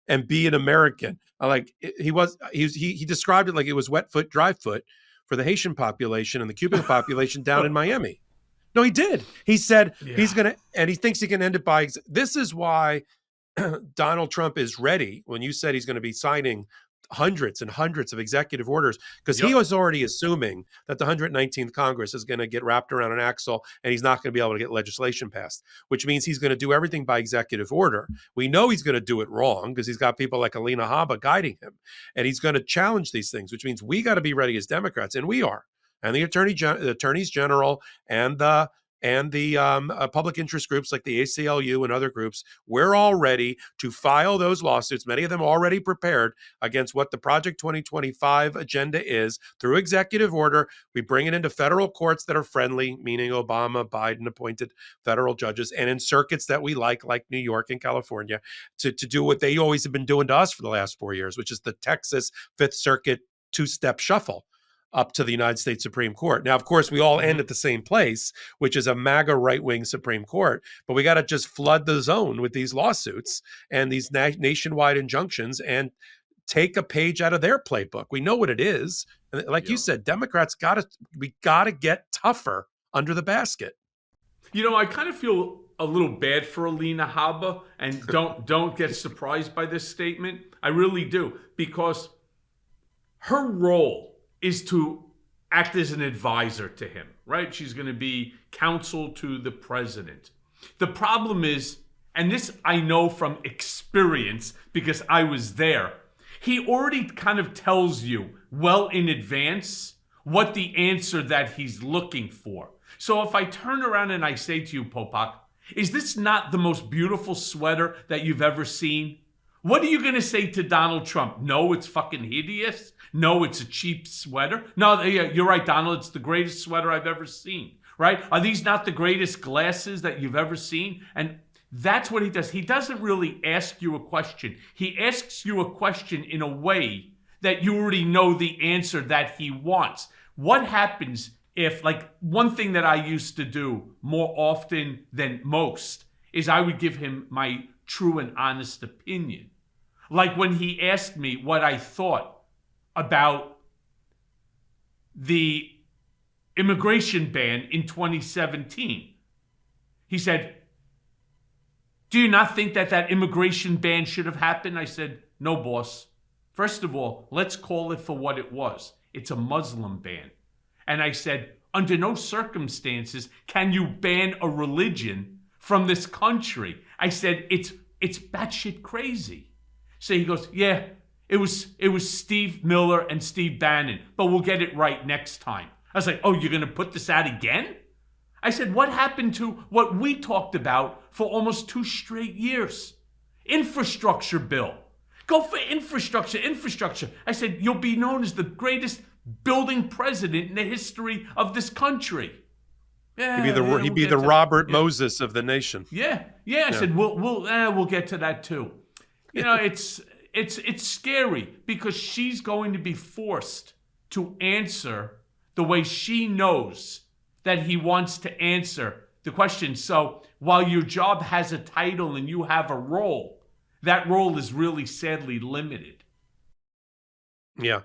[SPEAKER 2] and be an American. He described it like it was wet foot, dry foot for the Haitian population and the Cuban population down in Miami. No, he did. He said he's
[SPEAKER 1] Yeah.
[SPEAKER 2] going to, and he thinks he can end it by. This is why Donald Trump is ready when you said he's going to be signing hundreds and hundreds of executive orders, because he
[SPEAKER 1] Yep.
[SPEAKER 2] was already assuming that the 119th Congress is going to get wrapped around an axle and he's not going to be able to get legislation passed, which means he's going to do everything by executive order. We know he's going to do it wrong because he's got people like Alina Habba guiding him, and he's going to challenge these things, which means we got to be ready as Democrats, and we are. And the attorneys general and the public interest groups like the ACLU and other groups, we're all ready to file those lawsuits, many of them already prepared, against what the Project 2025 agenda is through executive order. We bring it into federal courts that are friendly, meaning Obama, Biden appointed federal judges, and in circuits that we like New York and California, to do what they always have been doing to us for the last 4 years, which is the Texas Fifth Circuit two-step shuffle up to the United States Supreme Court. Now, of course, we all end
[SPEAKER 1] Mhm.
[SPEAKER 2] at the same place, which is a MAGA right-wing Supreme Court, but we got to just flood the zone with these lawsuits and these nationwide injunctions and take a page out of their playbook. We know what it is. And like you
[SPEAKER 1] Yeah.
[SPEAKER 2] said, Democrats we got to get tougher under the basket.
[SPEAKER 1] I kind of feel a little bad for Alina Habba, and don't get surprised by this statement. I really do, because her role is to act as an advisor to him, right? She's going to be counsel to the president. The problem is, and this I know from experience because I was there, he already kind of tells you well in advance what the answer that he's looking for. So if I turn around and I say to you, Popok, is this not the most beautiful sweater that you've ever seen? What are you going to say to Donald Trump? No, it's fucking hideous. No, it's a cheap sweater. No, yeah, you're right, Donald. It's the greatest sweater I've ever seen, right? Are these not the greatest glasses that you've ever seen? And that's what he does. He doesn't really ask you a question. He asks you a question in a way that you already know the answer that he wants. What happens if, like, one thing that I used to do more often than most is I would give him my true and honest opinion. Like when he asked me what I thought about the immigration ban in 2017. He said, do you not think that immigration ban should have happened? I said, no, boss. First of all, let's call it for what it was. It's a Muslim ban. And I said, under no circumstances can you ban a religion from this country. I said, it's batshit crazy. So he goes, yeah, it was Steve Miller and Steve Bannon, but we'll get it right next time. I was like, oh, you're going to put this out again? I said, what happened to what we talked about for almost 2 straight years? Infrastructure bill. Go for infrastructure. I said, you'll be known as the greatest building president in the history of this country. Yeah,
[SPEAKER 2] He'd be the Robert Moses of the nation.
[SPEAKER 1] Yeah. I said, we'll get to that too. It's scary because she's going to be forced to answer the way she knows that he wants to answer the question. So while your job has a title and you have a role, that role is really sadly limited.
[SPEAKER 2] Yeah.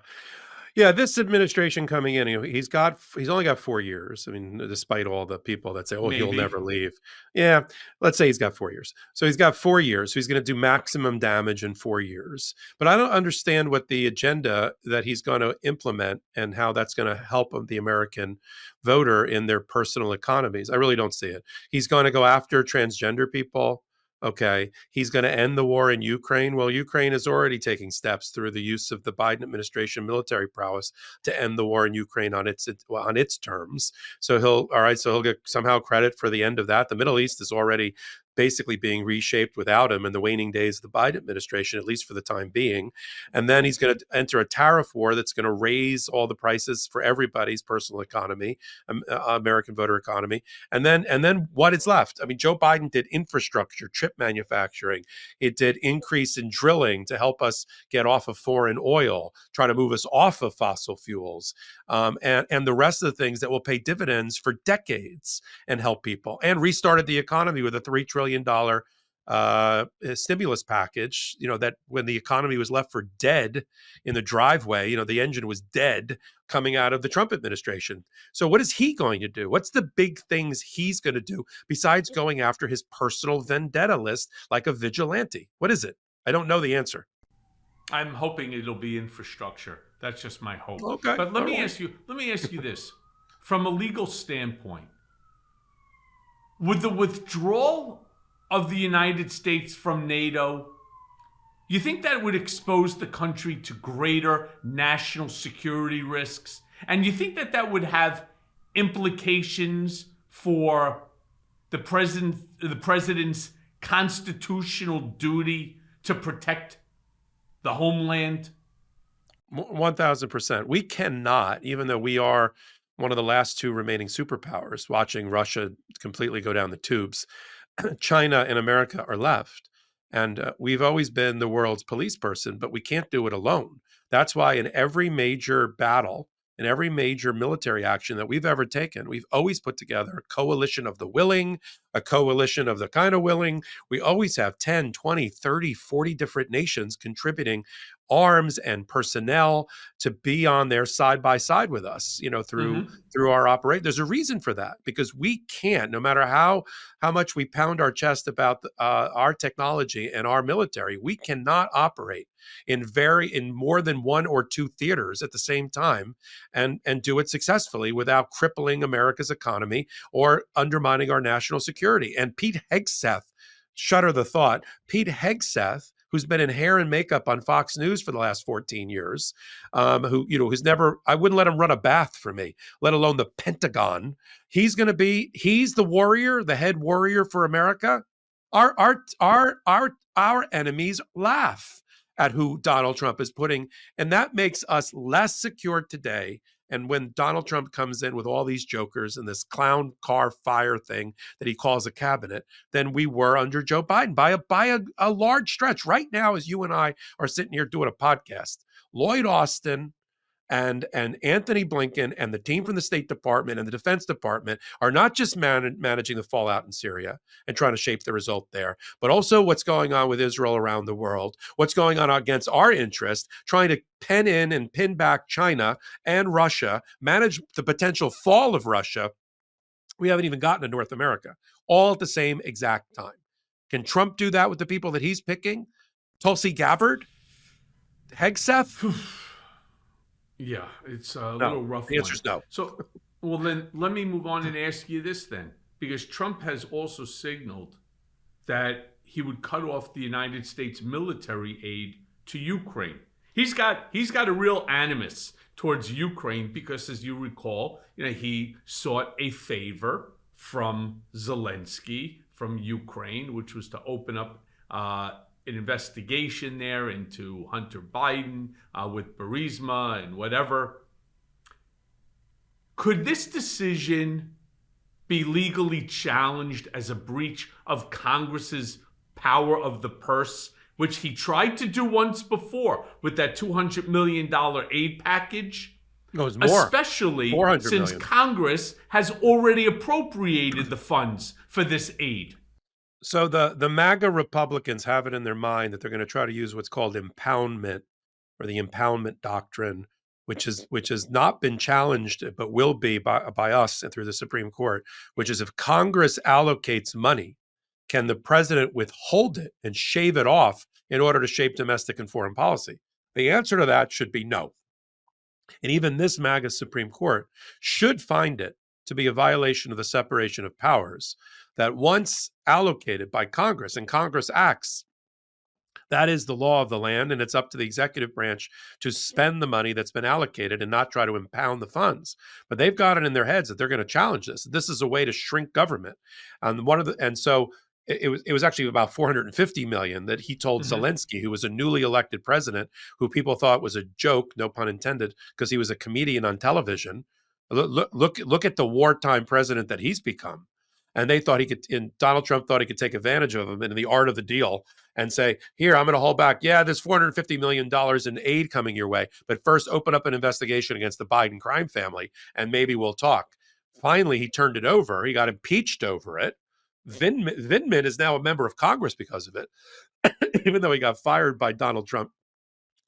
[SPEAKER 2] Yeah, this administration coming in, he's only got 4 years. I mean, despite all the people that say, "Oh, he'll
[SPEAKER 1] Maybe.
[SPEAKER 2] never leave." Yeah, let's say he's got 4 years. So he's got 4 years. So he's going to do maximum damage in 4 years. But I don't understand what the agenda that he's going to implement and how that's going to help the American voter in their personal economies. I really don't see it. He's going to go after transgender people. Okay, he's going to end the war in Ukraine. Well, Ukraine is already taking steps through the use of the Biden administration military prowess to end the war in Ukraine on its terms. So he'll get somehow credit for the end of that. The Middle East is already basically being reshaped without him in the waning days of the Biden administration, at least for the time being. And then he's going to enter a tariff war that's going to raise all the prices for everybody's personal economy, American voter economy. And then what is left? I mean, Joe Biden did infrastructure, chip manufacturing. It did increase in drilling to help us get off of foreign oil, try to move us off of fossil fuels, and the rest of the things that will pay dividends for decades and help people, and restarted the economy with a $3 trillion stimulus package, that when the economy was left for dead in the driveway, the engine was dead coming out of the Trump administration. So what is he going to do? What's the big things he's going to do besides going after his personal vendetta list like a vigilante? What is it? I don't know the answer.
[SPEAKER 1] I'm hoping it'll be infrastructure. That's just my hope.
[SPEAKER 2] Okay.
[SPEAKER 1] But let me ask you this. From a legal standpoint, would the withdrawal of the United States from NATO, you think that would expose the country to greater national security risks? And you think that that would have implications for the president's constitutional duty to protect the homeland?
[SPEAKER 2] 1,000%. We cannot, even though we are one of the last two remaining superpowers, watching Russia completely go down the tubes, China and America are left. And we've always been the world's police person, but we can't do it alone. That's why in every major battle, in every major military action that we've ever taken, we've always put together a coalition of the willing, a coalition of the kind of willing. We always have 10, 20, 30, 40 different nations contributing arms and personnel to be on there side by side with us, through our operation. There's a reason for that, because we can't, no matter how much we pound our chest about our technology and our military, we cannot operate in more than one or two theaters at the same time and do it successfully without crippling America's economy or undermining our national security. And Pete Hegseth, shudder the thought, Pete Hegseth, who's been in hair and makeup on Fox News for the last 14 years, who's never, I wouldn't let him run a bath for me, let alone the Pentagon. He's the warrior, the head warrior for America. Our enemies laugh at who Donald Trump is putting, and that makes us less secure today. And when Donald Trump comes in with all these jokers and this clown car fire thing that he calls a cabinet, than we were under Joe Biden by a large stretch. Right now, as you and I are sitting here doing a podcast, Lloyd Austin and Anthony Blinken and the team from the State Department and the Defense Department are not just managing the fallout in Syria and trying to shape the result there, but also what's going on with Israel around the world, what's going on against our interest, trying to pen in and pin back China and Russia, manage the potential fall of Russia. We haven't even gotten to North America, all at the same exact time. Can Trump do that with the people that he's picking? Tulsi Gabbard? Hegseth?
[SPEAKER 1] Yeah, it's a little rough.
[SPEAKER 2] The answer is no.
[SPEAKER 1] So, well, then let me move on and ask you this then, because Trump has also signaled that he would cut off the United States military aid to Ukraine. He's got a real animus towards Ukraine because, as you recall, he sought a favor from Zelensky from Ukraine, which was to open up an investigation there into Hunter Biden with Burisma and whatever. Could this decision be legally challenged as a breach of Congress's power of the purse, which he tried to do once before with that $200 million aid package?
[SPEAKER 2] No, it was more.
[SPEAKER 1] Especially since
[SPEAKER 2] million.
[SPEAKER 1] Congress has already appropriated the funds for this aid.
[SPEAKER 2] So the MAGA Republicans have it in their mind that they're going to try to use what's called impoundment, or the impoundment doctrine, which has not been challenged but will be by us and through the Supreme Court, which is if Congress allocates money, can the president withhold it and shave it off in order to shape domestic and foreign policy? The answer to that should be no. And even this MAGA Supreme Court should find it to be a violation of the separation of powers, that once allocated by Congress and Congress acts, that is the law of the land, and it's up to the executive branch to spend the money that's been allocated and not try to impound the funds. But they've got it in their heads that they're going to challenge this. This is a way to shrink government. And so it was actually about $450 million that he told Zelensky, who was a newly elected president, who people thought was a joke, no pun intended, because he was a comedian on television. Look at the wartime president that he's become. And Donald Trump thought he could take advantage of him in the art of the deal and say, here, I'm going to hold back. Yeah, there's $450 million in aid coming your way, but first open up an investigation against the Biden crime family and maybe we'll talk. Finally, he turned it over. He got impeached over it. Vindman is now a member of Congress because of it, even though he got fired by Donald Trump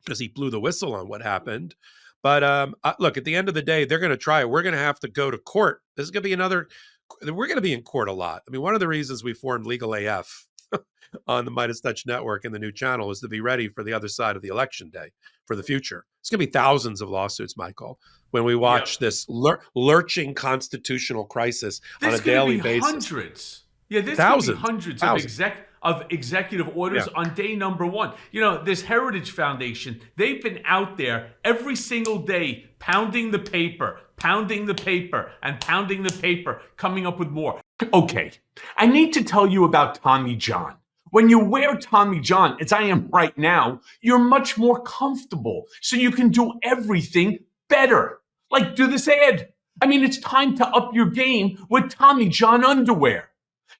[SPEAKER 2] because he blew the whistle on what happened. But look, at the end of the day, they're going to try it. We're going to have to go to court. This is going to be another. We're going to be in court a lot. I mean, one of the reasons we formed Legal AF on the MeidasTouch network and the new channel is to be ready for the other side of the election day for the future. It's going to be thousands of lawsuits, Michael, when we watch this lurching constitutional crisis on a daily basis.
[SPEAKER 1] Hundreds. Yeah, there's
[SPEAKER 2] thousands,
[SPEAKER 1] going to be hundreds of executive orders on day number one. You know, this Heritage Foundation, they've been out there every single day pounding the paper, and pounding the paper, coming up with more. Okay, I need to tell you about Tommy John. When you wear Tommy John, as I am right now, you're much more comfortable, so you can do everything better. Like, do this ad. I mean, it's time to up your game with Tommy John underwear.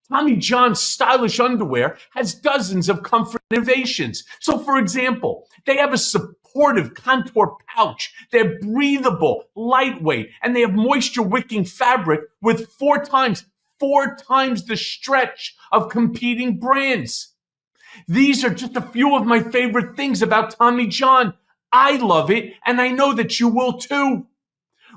[SPEAKER 1] Tommy John's stylish underwear has dozens of comfort innovations. So, for example, they have a supportive contour pouch. They're breathable, lightweight, and they have moisture-wicking fabric with four times the stretch of competing brands. These are just a few of my favorite things about Tommy John. I love it, and I know that you will too.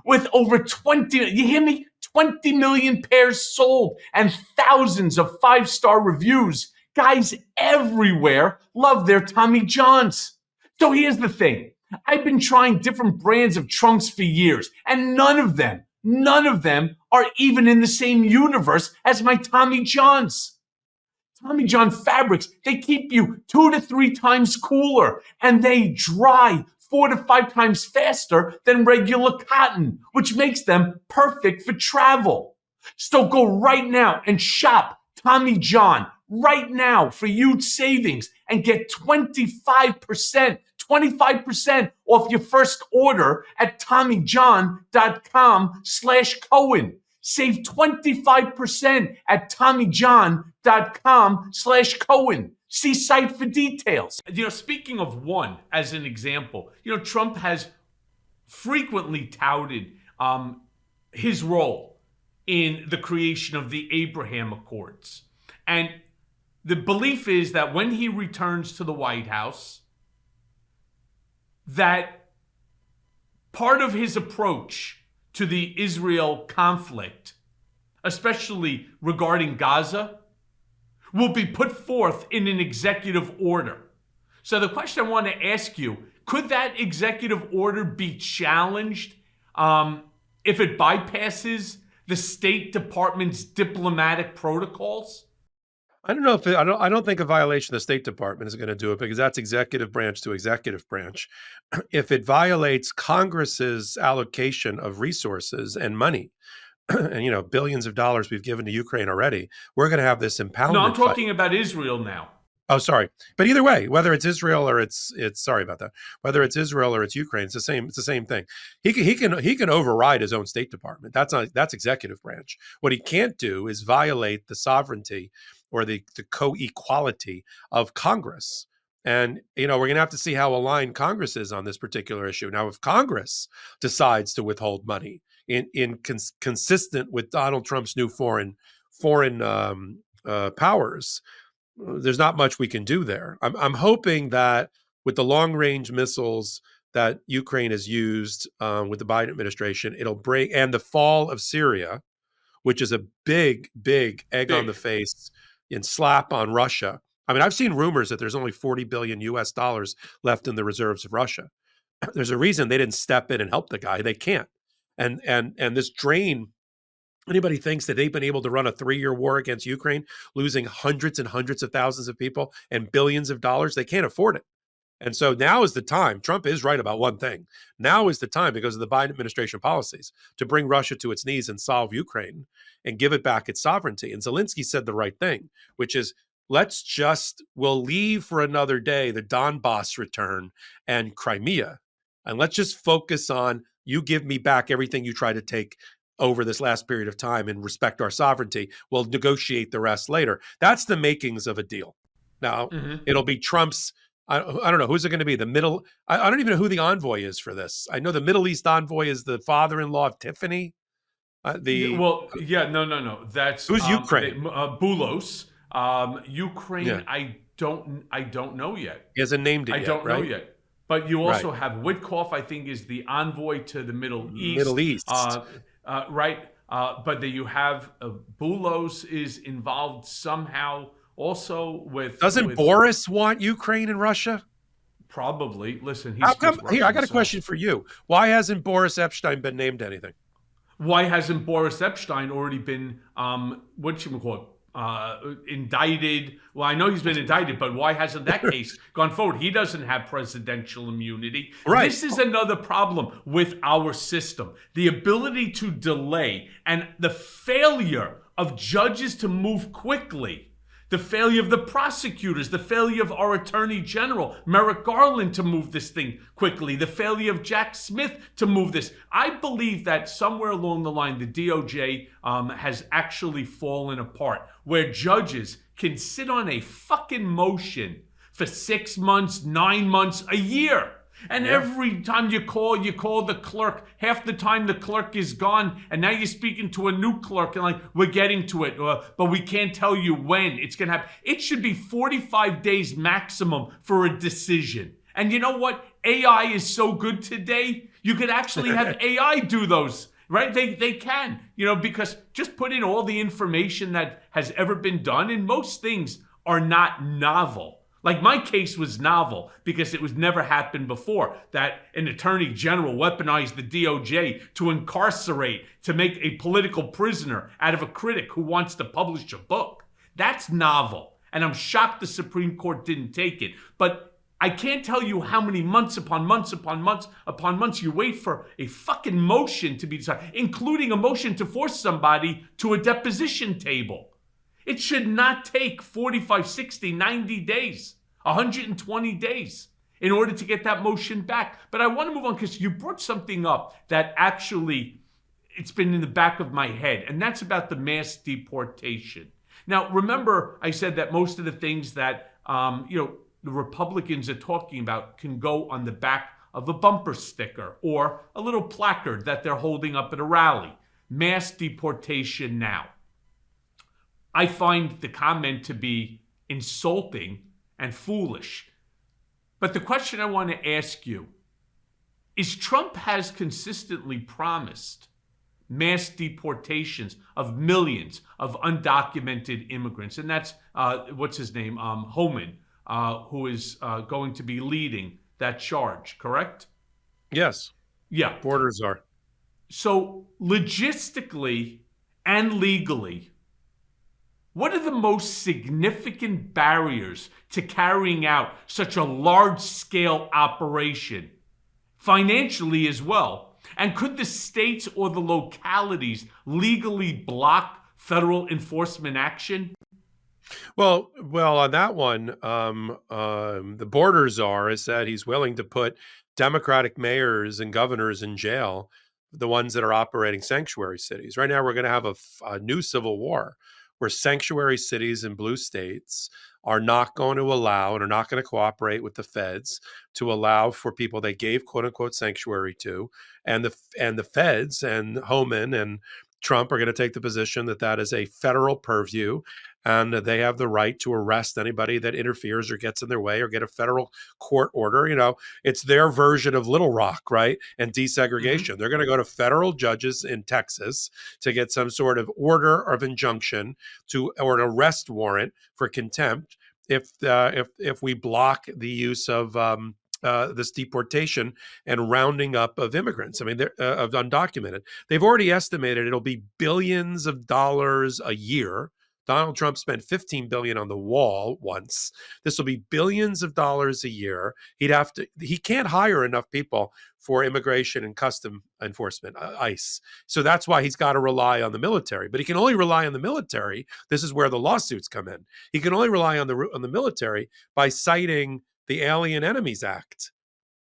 [SPEAKER 1] With over 20, you hear me? 20 million pairs sold and thousands of five-star reviews. Guys everywhere love their Tommy Johns. So here's the thing. I've been trying different brands of trunks for years, and none of them are even in the same universe as my Tommy Johns. Tommy John fabrics, they keep you 2 to 3 times cooler, and they dry 4 to 5 times faster than regular cotton, which makes them perfect for travel. So go right now and shop Tommy John right now for huge savings and get 25% off your first order at TommyJohn.com/Cohen. Save 25% at TommyJohn.com/Cohen. See site for details. You know, speaking of one as an example, you know, Trump has frequently touted his role in the creation of the Abraham Accords. And the belief is that when he returns to the White House, that part of his approach to the Israel conflict, especially regarding Gaza, will be put forth in an executive order. So the question I want to ask you, could that executive order be challenged if it bypasses the State Department's diplomatic protocols?
[SPEAKER 2] I don't know if I don't think a violation of the State Department is going to do it, because that's executive branch to executive branch. If it violates Congress's allocation of resources and money, and, you know, billions of dollars we've given to Ukraine already, we're going to have this impoundment.
[SPEAKER 1] No, I'm talking about Israel now.
[SPEAKER 2] Oh, sorry. But either way, whether it's Israel or it's sorry about that. Whether it's Israel or it's Ukraine, it's the same thing. He can override his own State Department. That's executive branch. What he can't do is violate the sovereignty or the co-equality of Congress. And, you know, we're going to have to see how aligned Congress is on this particular issue. Now, if Congress decides to withhold money consistent with Donald Trump's new foreign powers, there's not much we can do there. I'm hoping that with the long-range missiles that Ukraine has used with the Biden administration, it'll break, and the fall of Syria, which is a big egg on the face and slap on Russia. I mean, I've seen rumors that there's only $40 billion US left in the reserves of Russia. There's a reason they didn't step in and help the guy. They can't. And this drain, anybody thinks that they've been able to run a 3-year war against Ukraine, losing hundreds and hundreds of thousands of people and billions of dollars, they can't afford it. And so now is the time. Trump is right about one thing. Now is the time, because of the Biden administration policies, to bring Russia to its knees and solve Ukraine and give it back its sovereignty. And Zelensky said the right thing, which is, we'll leave for another day the Donbass return and Crimea. And let's just focus on, you give me back everything you try to take over this last period of time and respect our sovereignty. We'll negotiate the rest later. That's the makings of a deal. Now, it'll be Trump's, I don't know, who's it going to be? I don't even know who the envoy is for this. I know the Middle East envoy is the father-in-law of Tiffany. The
[SPEAKER 1] No. That's
[SPEAKER 2] Who's Ukraine?
[SPEAKER 1] Bulos. Ukraine.
[SPEAKER 2] Yeah,
[SPEAKER 1] I don't know yet.
[SPEAKER 2] he hasn't named it
[SPEAKER 1] I
[SPEAKER 2] yet,
[SPEAKER 1] don't know
[SPEAKER 2] right?
[SPEAKER 1] yet. But you
[SPEAKER 2] Right.
[SPEAKER 1] also have Witkoff, I think, is the envoy to the Middle
[SPEAKER 2] Middle
[SPEAKER 1] East,
[SPEAKER 2] East.
[SPEAKER 1] right? But then you have Bulos is involved somehow also
[SPEAKER 2] Doesn't
[SPEAKER 1] with
[SPEAKER 2] Boris want Ukraine and Russia?
[SPEAKER 1] probably. Listen, he
[SPEAKER 2] How come?
[SPEAKER 1] speaks
[SPEAKER 2] Here, I
[SPEAKER 1] Russian,
[SPEAKER 2] got a
[SPEAKER 1] so
[SPEAKER 2] question for you. Why hasn't Boris Epstein been named anything?
[SPEAKER 1] why hasn't Boris Epstein already been what you call it? Indicted. Well, I know he's been indicted, but why hasn't that case gone forward? He doesn't have presidential immunity.
[SPEAKER 2] Right.
[SPEAKER 1] This is another problem with our system: the ability to delay and the failure of judges to move quickly. The failure of the prosecutors, the failure of our Attorney General, Merrick Garland, to move this thing quickly, the failure of Jack Smith to move this. I believe that somewhere along the line, the DOJ has actually fallen apart, where judges can sit on a fucking motion for 6 months, 9 months, a year. And
[SPEAKER 2] Yeah.
[SPEAKER 1] every time you call the clerk. Half the time the clerk is gone, and now you're speaking to a new clerk, and like, we're getting to it, but we can't tell you when it's gonna happen. It should be 45 days maximum for a decision. And you know what? AI is so good today. You could actually have AI do those. Right? They can, because just put in all the information that has ever been done, and most things are not novel. Like, my case was novel because it was never happened before, that an attorney general weaponized the DOJ to incarcerate, to make a political prisoner out of a critic who wants to publish a book. That's novel. And I'm shocked the Supreme Court didn't take it. But I can't tell you how many months upon months upon months upon months you wait for a fucking motion to be decided, including a motion to force somebody to a deposition table. It should not take 45, 60, 90 days, 120 days in order to get that motion back. But I want to move on because you brought something up that actually, it's been in the back of my head, and that's about the mass deportation. Now, remember, I said that most of the things that the Republicans are talking about can go on the back of a bumper sticker or a little placard that they're holding up at a rally. Mass deportation now. I find the comment to be insulting and foolish. But the question I want to ask you is, Trump has consistently promised mass deportations of millions of undocumented immigrants. And that's, what's his name, Homan, who is going to be leading that charge, correct?
[SPEAKER 2] Yes.
[SPEAKER 1] Yeah.
[SPEAKER 2] Borders are.
[SPEAKER 1] So logistically and legally, what are the most significant barriers to carrying out such a large-scale operation, financially as well? And could the states or the localities legally block federal enforcement action?
[SPEAKER 2] Well, on that one, the border czar has said he's willing to put Democratic mayors and governors in jail, the ones that are operating sanctuary cities. Right now, we're going to have a new civil war where sanctuary cities in blue states are not going to allow and are not going to cooperate with the feds to allow for people they gave quote unquote sanctuary to, and the feds and Homan and Trump are going to take the position that that is a federal purview, and they have the right to arrest anybody that interferes or gets in their way or get a federal court order. It's their version of Little Rock, right? And desegregation. They're going to go to federal judges in Texas to get some sort of order of injunction or an arrest warrant for contempt if we block the use of this deportation and rounding up of immigrants. I mean, of undocumented. They've already estimated it'll be billions of dollars a year. Donald Trump spent $15 billion on the wall once. This will be billions of dollars a year. He can't hire enough people for immigration and custom enforcement, ICE. So that's why he's got to rely on the military. But he can only rely on the military. This is where the lawsuits come in. He can only rely on the military by citing the Alien Enemies Act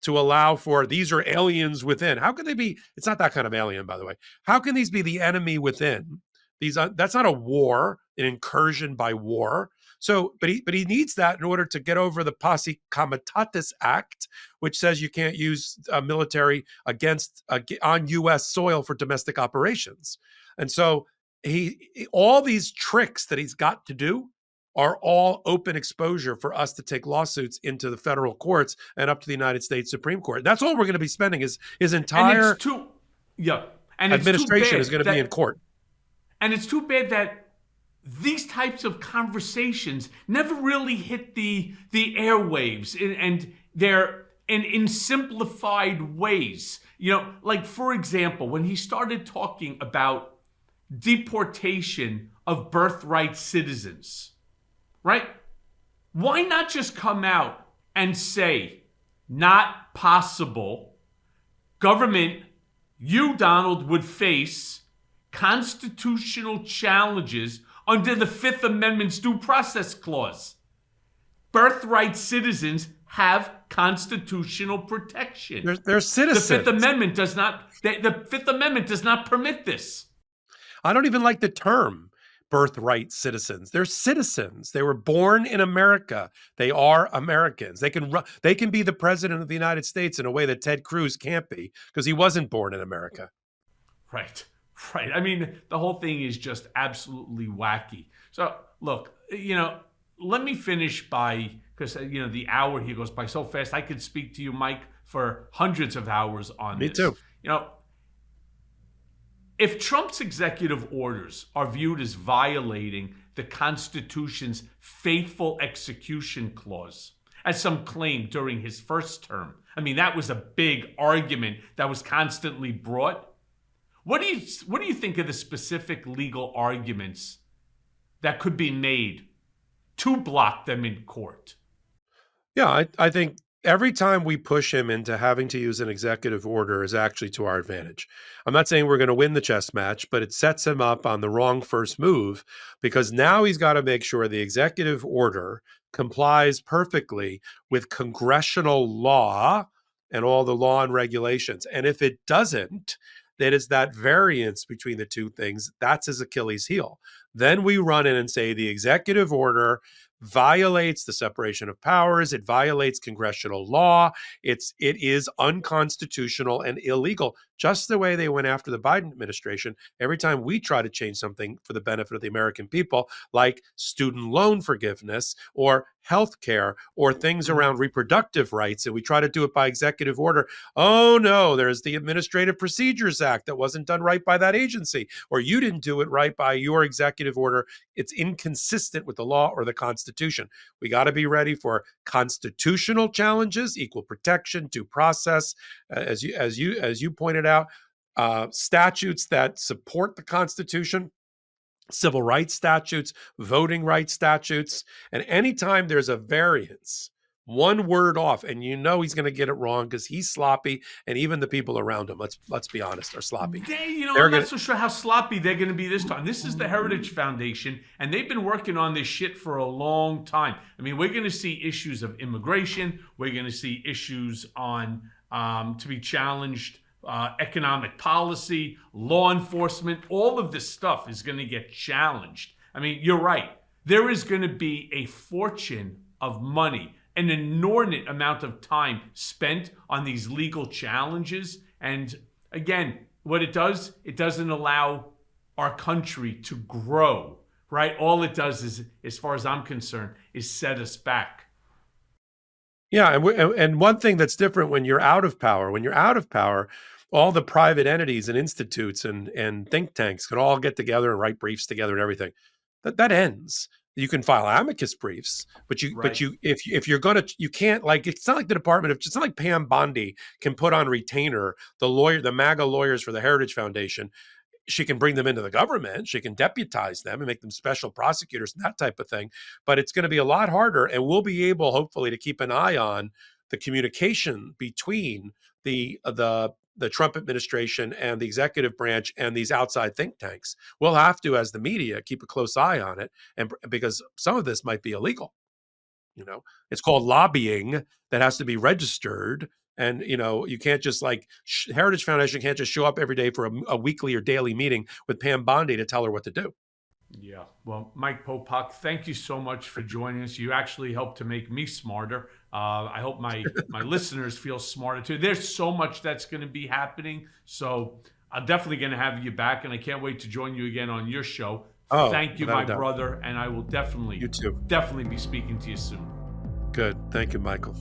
[SPEAKER 2] to allow for, these are aliens within. How can they be? It's not that kind of alien, by the way. How can these be the enemy within? That's not a war, an incursion by war. So, but he needs that in order to get over the Posse Comitatus Act, which says you can't use military against on U.S. soil for domestic operations. And so all these tricks that he's got to do are all open exposure for us to take lawsuits into the federal courts and up to the United States Supreme Court. That's all we're going to be spending his entire administration is going to be in court.
[SPEAKER 1] And it's too bad that these types of conversations never really hit the airwaves, and they're in simplified ways. Like, for example, when he started talking about deportation of birthright citizens, right? Why not just come out and say, not possible? Government, you, Donald, would face constitutional challenges under the Fifth Amendment's due process clause. Birthright citizens have constitutional protection.
[SPEAKER 2] They're citizens.
[SPEAKER 1] The Fifth Amendment does not. The Fifth Amendment does not permit this.
[SPEAKER 2] I don't even like the term birthright citizens. They're citizens. They were born in America. They are Americans. They can be the president of the United States in a way that Ted Cruz can't be, because he wasn't born in America.
[SPEAKER 1] Right. I mean, the whole thing is just absolutely wacky. So, look, let me finish because the hour here goes by so fast. I could speak to you, Mike, for hundreds of hours on this.
[SPEAKER 2] Me too.
[SPEAKER 1] If Trump's executive orders are viewed as violating the Constitution's faithful execution clause, as some claimed during his first term, I mean, that was a big argument that was constantly brought. What do you think of the specific legal arguments that could be made to block them in court?
[SPEAKER 2] Yeah, I think every time we push him into having to use an executive order is actually to our advantage. I'm not saying we're going to win the chess match, but it sets him up on the wrong first move, because now he's got to make sure the executive order complies perfectly with congressional law and all the law and regulations. And if it doesn't, that is that variance between the two things. That's his Achilles heel. Then we run in and say the executive order violates the separation of powers. It violates congressional law. It is unconstitutional and illegal, just the way they went after the Biden administration every time we try to change something for the benefit of the American people, like student loan forgiveness or health care or things around reproductive rights, and we try to do it by executive order. Oh no, there's the Administrative Procedures Act that wasn't done right by that agency, or you didn't do it right by your executive order. It's inconsistent with the law or the Constitution. We got to be ready for constitutional challenges, equal protection, due process, as you pointed out, statutes that support the Constitution, civil rights statutes, voting rights statutes. And anytime there's a variance, one word off, and he's going to get it wrong because he's sloppy, and even the people around him, let's be honest, are sloppy.
[SPEAKER 1] I'm not so sure how sloppy they're going to be this time. This is the Heritage Foundation, and they've been working on this shit for a long time. I mean, we're going to see issues of immigration. We're going to see issues on to be challenged, economic policy, law enforcement. All of this stuff is going to get challenged. I mean, you're right. There is going to be a fortune of money, an inordinate amount of time spent on these legal challenges. And again, what it does, it doesn't allow our country to grow, right? All it does is, as far as I'm concerned, is set us back.
[SPEAKER 2] Yeah, and one thing that's different when you're out of power, all the private entities and institutes and think tanks can all get together and write briefs together and everything. That ends. You can file amicus briefs, but if you're gonna, you can't, like, it's not like it's not like Pam Bondi can put on retainer the MAGA lawyers for the Heritage Foundation. She can bring them into the government. She can deputize them and make them special prosecutors and that type of thing. But it's going to be a lot harder, and we'll be able, hopefully, to keep an eye on the communication between the Trump administration and the executive branch and these outside think tanks. We'll have to, as the media, keep a close eye on it, and because some of this might be illegal. It's called lobbying that has to be registered. And, you can't just Heritage Foundation can't just show up every day for a weekly or daily meeting with Pam Bondi to tell her what to do.
[SPEAKER 1] Yeah. Well, Mike Popok, thank you so much for joining us. You actually helped to make me smarter. I hope my listeners feel smarter too. There's so much that's going to be happening. So I'm definitely going to have you back, and I can't wait to join you again on your show.
[SPEAKER 2] Oh,
[SPEAKER 1] Thank you,
[SPEAKER 2] without
[SPEAKER 1] my
[SPEAKER 2] a doubt.
[SPEAKER 1] brother, and I will
[SPEAKER 2] You too.
[SPEAKER 1] definitely be speaking to you soon.
[SPEAKER 2] Good. Thank you, Michael.